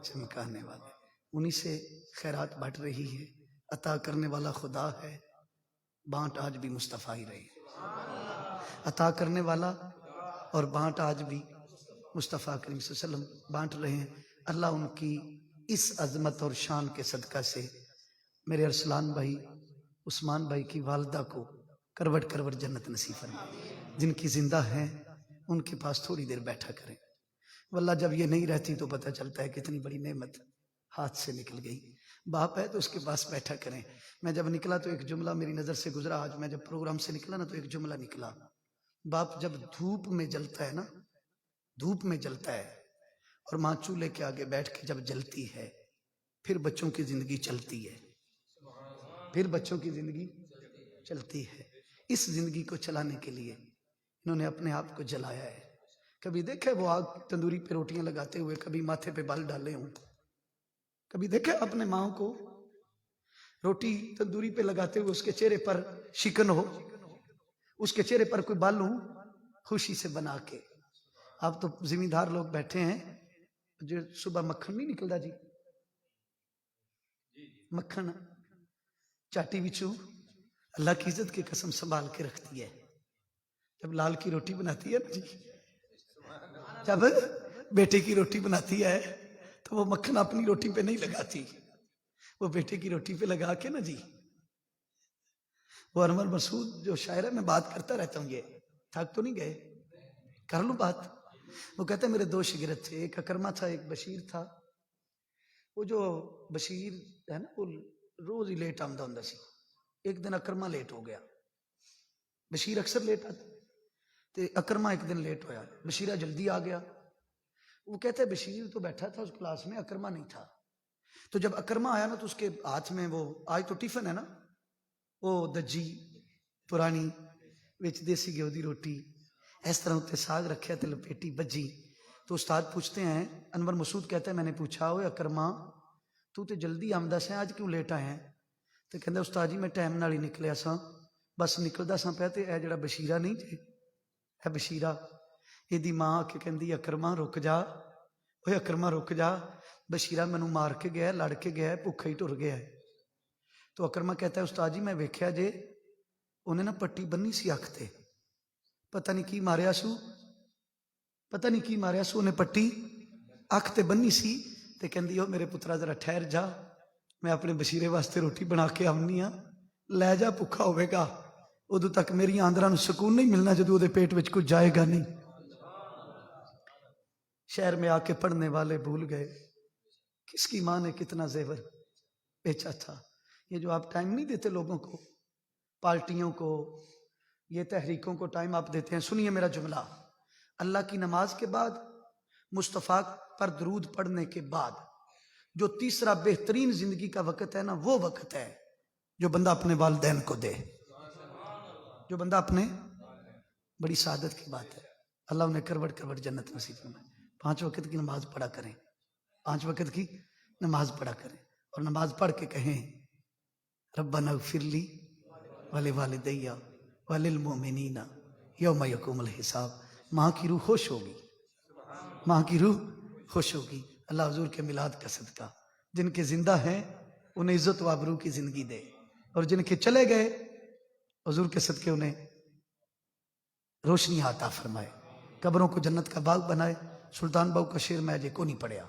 چمکانے والے۔ انہی سے خیرات بٹ رہی ہے، عطا کرنے والا خدا ہے، بانٹ آج بھی مصطفیٰ ہی رہے، عطا کرنے والا اور بانٹ آج بھی مصطفیٰ کریم صلی اللہ علیہ وسلم بانٹ رہے ہیں۔ اللہ ان کی اس عظمت اور شان کے صدقہ سے میرے ارسلان بھائی عثمان بھائی کی والدہ کو کروٹ کروٹ جنت نصیب فرمائے، جن کی زندہ ہیں ان کے پاس تھوڑی دیر بیٹھا کریں، واللہ جب یہ نہیں رہتی تو پتہ چلتا ہے کتنی بڑی نعمت ہاتھ سے نکل گئی۔ باپ ہے تو اس کے پاس بیٹھا کریں۔ میں جب نکلا تو ایک جملہ میری نظر سے گزرا، آج میں جب پروگرام سے نکلا نا تو ایک جملہ نکلا، باپ جب دھوپ میں جلتا ہے نا، دھوپ میں جلتا ہے اور ماں چولہے کے آگے بیٹھ کے جب جلتی ہے، پھر بچوں کی زندگی چلتی ہے، پھر بچوں کی زندگی چلتی ہے۔ اس زندگی کو چلانے کے لیے انہوں نے اپنے آپ کو جلایا ہے۔ کبھی دیکھے وہ آگ تندوری پہ روٹیاں لگاتے ہوئے، کبھی ماتھے پہ بال ڈالے ہوں، کبھی دیکھے اپنے ماں کو روٹی تندوری پہ لگاتے ہوئے اس کے چہرے پر شکن ہو، اس کے چہرے پر کوئی بال ہوں، خوشی سے بنا کے۔ آپ تو زمیندار لوگ بیٹھے ہیں، جو صبح مکھن نہیں نکلتا جی، مکھن چاٹی بچو اللہ کی عزت کی قسم سنبھال کے رکھتی ہے۔ جب لال کی روٹی بناتی ہے نا جی، جب بیٹے کی روٹی بناتی ہے تو وہ مکھن اپنی روٹی پہ نہیں لگاتی، وہ بیٹے کی روٹی پہ لگا کے نا جی، وہ انور مسعود جو شاعر ہے، میں بات کرتا رہتا ہوں، یہ تھک تو نہیں گئے، کر لوں بات۔ وہ کہتے ہیں میرے دو شاگرد تھے، ایک اکرما تھا ایک بشیر تھا۔ وہ جو بشیر ہے نا وہ روز ہی لیٹ آمدہ ہوں سی، ایک دن اکرما لیٹ ہو گیا، بشیر اکثر لیٹ آتا، تو اکرما ایک دن لیٹ ہویا، بشیرہ جلدی آ گیا. وہ کہتے ہیں بشیر تو بیٹھا تھا اس کلاس میں، اکرما نہیں تھا. تو جب اکرما آیا نا تو اس کے ہاتھ میں وہ آج تو ٹفن ہے نا، وہ دجی پرانی وچ دیسی گھیو دی روٹی اس طرح اتنے ساگ رکھیا تے لپیٹی بجی. تو استاد پوچھتے ہیں، انور مسعود کہتا ہے میں نے پوچھا ہوئے اکرما تو تے جلدی آمدہ سے آج کیوں لیٹ آیا ہے؟ تو کہتا استاد جی میں ٹائم نال ہی نکلیا سا، بس نکلدا سا پیا تے اے جڑا بشیرہ نہیں جی، اے بشیرہ یہ دی ماں کے کہندی اکرما رک جا، اوے اکرما رک جا، بشیرہ مینوں مار کے گیا، لڑ کے گیا، بھوکا ہی ٹر گیا ہے. تو اکرما کہتا ہے استاد جی میں ویکھیا جے انہیں نا پٹی بنی سی اکھ تے، پتہ نہیں کی ماریا سو، پتہ نہیں کی ماریا سو، انہیں پٹی اکھ تے بنی سی. تے کہندی ہو میرے پترا ذرا ٹھہر جا، میں اپنے بشیرے واسطے روٹی بنا کے آونی ہاں، لے جا بھوکا ہوئے گا، ادو تک میری آندراں نوں سکون نہیں ملنا جدو دے پیٹ وچ کچھ جائے گا نہیں. شہر میں آ کے پڑھنے والے بھول گئے کس کی ماں نے کتنا زیور بیچا تھا. یہ جو آپ ٹائم نہیں دیتے لوگوں کو، پارٹیوں کو، یہ تحریکوں کو ٹائم آپ دیتے ہیں. سنیے میرا جملہ، اللہ کی نماز کے بعد مصطفیٰ پر درود پڑھنے کے بعد جو تیسرا بہترین زندگی کا وقت ہے نا، وہ وقت ہے جو بندہ اپنے والدین کو دے، جو بندہ اپنے، بڑی سعادت کی بات ہے. اللہ انہیں کروٹ کروٹ جنت نصیب فرمائے. 5 وقت کی نماز پڑھا کریں، 5 وقت کی نماز پڑھا کریں، اور نماز پڑھ کے کہیں ربنا اغفر لی ولوالدی وللمؤمنین یوم یقوم الحساب. ماں کی روح خوش ہوگی، ماں کی روح خوش ہوگی. اللہ حضور کے میلاد کا صدقہ جن کے زندہ ہیں انہیں عزت و آبرو کی زندگی دے، اور جن کے چلے گئے حضور کے صدقے انہیں روشنی عطا فرمائے، قبروں کو جنت کا باغ بنائے. سلطان باؤ کا شعر میں اجے کو نہیں پڑھیا،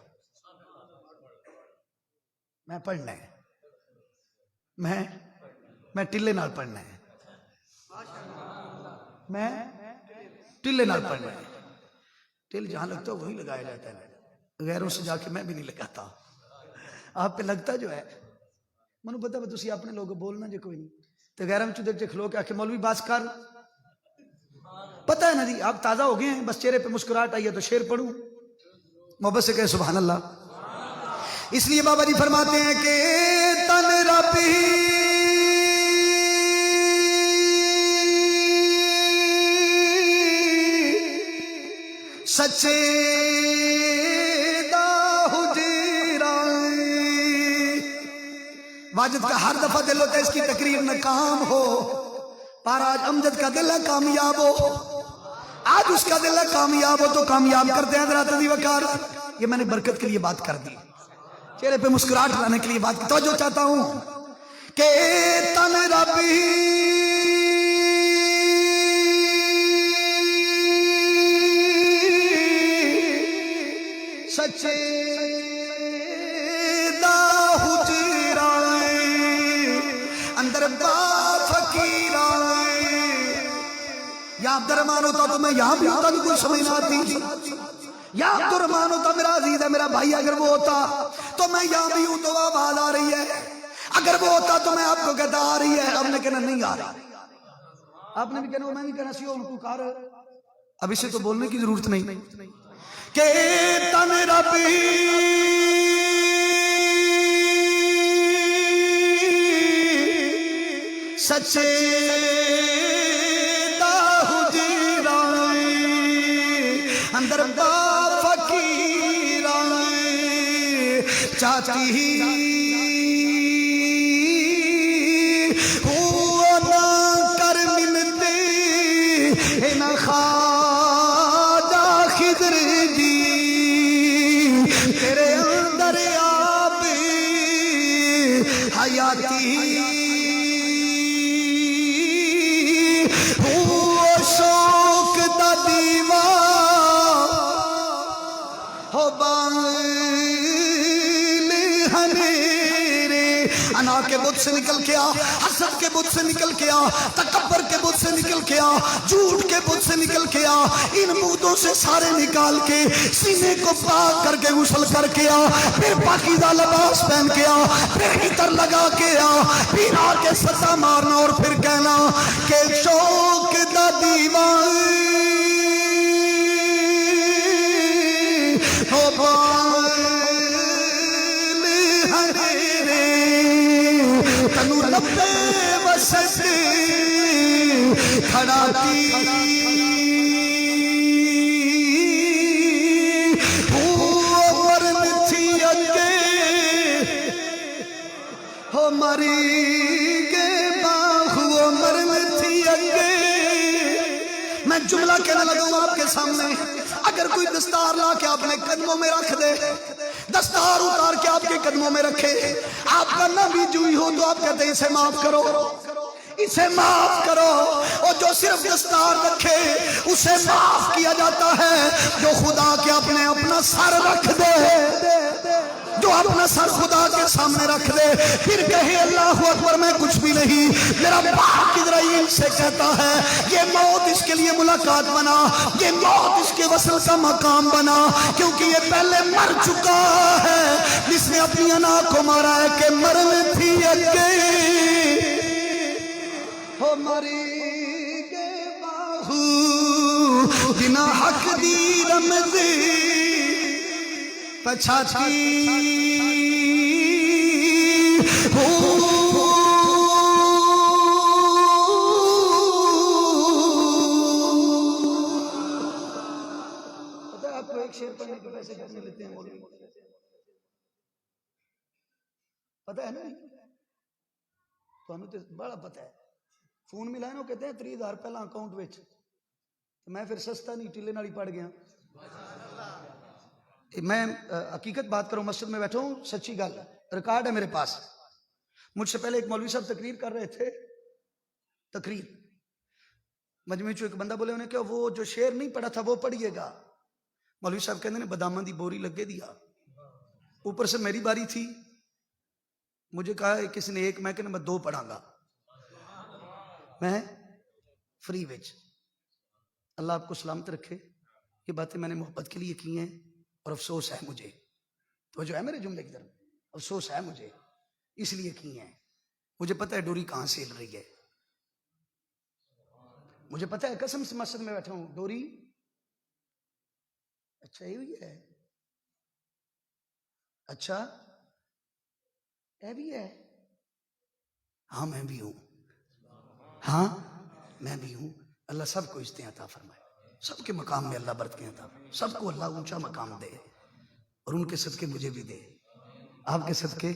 میں پڑھنا ہے، میں ٹلے نال پڑھنا ہے، میں ٹلے نال پڑھنا ہے. ٹل جہاں لگتا ہے وہی لگایا جاتا ہے، غیروں سے جا کے میں بھی نہیں لگاتا. آپ پہ لگتا جو ہے منو پتا ہے تسی اپنے لوگ بولنا جے کوئی نہیں تو غیرم چودر چے کھلو کے آکے مولوی باس کر، پتہ ہے نا جی آپ تازہ ہو گئے ہیں، بس چہرے پہ مسکراہٹ آئی ہے تو شعر پڑھوں، محبت سے کہے سبحان اللہ. اس لیے بابا جی فرماتے ہیں کہ تن ربی سچے دا حجیرہ. واجد کا ہر دفعہ دل ہوتا ہے اس کی تقریر ناکام ہو، پر آج امجد کا دل ہے کامیاب ہو، آج اس کا دل ہے کامیاب ہو تو کامیاب کرتے ہیں حضرات دی وقار. یہ میں نے برکت کے لیے بات کر دی، چہرے پہ مسکراہٹ لانے کے لیے بات کی. توجہ چاہتا ہوں کہ تن ربی سچے دا حجیرہ اندر با فقیرہ. یا عبدالرحمن ہوتا تو میں یہاں بھی ہوتا تو کوئی سمجھ نہ آتی، یا عبدالرحمن ہوتا میرا عزیز ہے میرا بھائی، اگر وہ ہوتا تو میں یہاں بھی ہوں تو آواز آ رہی ہے، اگر وہ ہوتا تو میں آپ کو کہتا آ رہی ہے، آپ نے کہنا نہیں آ رہی، آپ نے بھی کہنا میں بھی کہنا سی ان کو کار. اب اسے تو بولنے کی ضرورت نہیں کہ تن ربی سچے دا حجیرہ اندر با فقیرہ. چاہتی ہوا نہ کر ملتے نہ خواجہ خضر جی، تیرے اندر آب حیاتی ہوا شوق دا دیوا ہو انا کے بت سے نکل کے آ، حسد کے بت سے نکل کے آ، تکبر کے بت سے نکل کے آ، جھوٹ کے بت سے نکل کے آ، ان بتوں سے سارے نکال کے سینے کو پاک کر کے غسل کر کے آ، پھر پاکیزہ لباس پہن کے آ، پھر عطر لگا کے آ، پھر آ کے سدا مارنا اور پھر کہنا کہ شوق دا دیوان تنو لبے وسط کھڑا کی مری گے باہو مرن تھی اگے. میں جملہ کہنے لگا ہوں آپ کے سامنے. اگر کوئی دستار لا کے آپ نے قدموں میں رکھ دے, دستار اتار کے آپ کے قدموں میں رکھے, آپ کا نہ بھی جوئی ہو تو آپ کہتے ہیں اسے معاف کرو, اسے معاف کرو. اور جو صرف دستار رکھے اسے معاف کیا جاتا ہے. جو خدا کے اپنا سر رکھ دے, جو اپنا سر خدا کے سامنے رکھ دے, پھر کہے اللہ اکبر میں کچھ بھی نہیں. میرا باپ اسرائیل سے کہتا ہے یہ موت اس کے لیے ملاقات بنا, یہ موت اس کے وصل کا مقام بنا, کیونکہ یہ پہلے مر چکا ہے جس نے اپنی انا کو مارا ہے کہ مرن تھی اگے ہو مری گے باہو بنا حق دی رمزی پچھاتی پتہ ہے آپ کو ایک شعر پڑھنے کے پیسے کتنے لیتے ہیں مولوی؟ پتہ ہے نا؟ تو ہمیں تو بڑا پتہ ہے. فون ملا ہے نا, کہتے ہیں 30,000 پہلا اکاؤنٹ وچ, میں پھر سستا نہیں ٹیلے نالی پڑ گیا. میں حقیقت بات کروں, مسجد میں بیٹھا ہوں, سچی گل ریکارڈ ہے میرے پاس. مجھ سے پہلے ایک مولوی صاحب تقریر کر رہے تھے, تقریر مجمع چو ایک بندہ بولے انہیں کہ وہ جو شعر نہیں پڑھا تھا وہ پڑھیے گا. مولوی صاحب کہنے نے باداماں دی بوری لگے دیا, اوپر سے میری باری تھی, مجھے کہا کسی نے ایک, میں کہنے میں 2 پڑھاں گا, میں فری وچ. اللہ آپ کو سلامت رکھے. یہ باتیں میں نے محبت کے لیے کی ہیں اور افسوس ہے مجھے, تو جو ہے میرے جملے کی طرف افسوس ہے مجھے, اس لیے کی ہیں. مجھے پتہ ہے ڈوری کہاں سے ہل رہی ہے, مجھے پتہ ہے, قسم سے مسجد میں بیٹھا ہوں, ڈوری اچھا یہ ہوئی ہے, اچھا اے بھی ہے, ہاں میں بھی ہوں, ہاں میں بھی ہوں. اللہ سب کو عزتیں عطا فرمائے, سب کے مقام میں اللہ برکتیں عطا فرمائے, سب کو اللہ اونچا مقام دے, اور ان کے صدقے مجھے بھی دے, آپ کے صدقے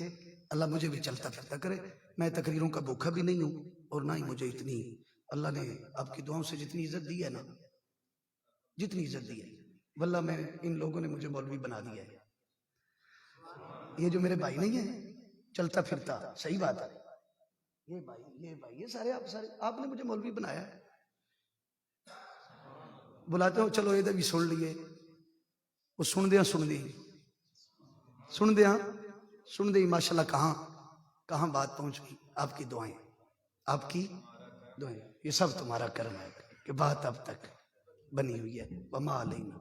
اللہ مجھے بھی چلتا پھرتا کرے. میں تقریروں کا بھوکا بھی نہیں ہوں, اور نہ ہی مجھے اتنی اللہ نے آپ کی دعاؤں سے جتنی عزت دی ہے نا, جتنی عزت دی ہے, واللہ میں ان لوگوں نے مجھے مولوی بنا دیا ہے. یہ جو میرے بھائی نہیں ہیں چلتا پھرتا, صحیح بات ہے, یہ بھائی یہ سارے آپ نے مجھے مولوی بنایا ہے. بلاتے ہو چلو یہ بھی سن لیے, وہ سن دیا ماشاءاللہ کہاں بات پہنچ گئی. آپ کی دعائیں, یہ سب تمہارا کرم ہے کہ بات اب تک بنی ہوئی ہے. وما علینا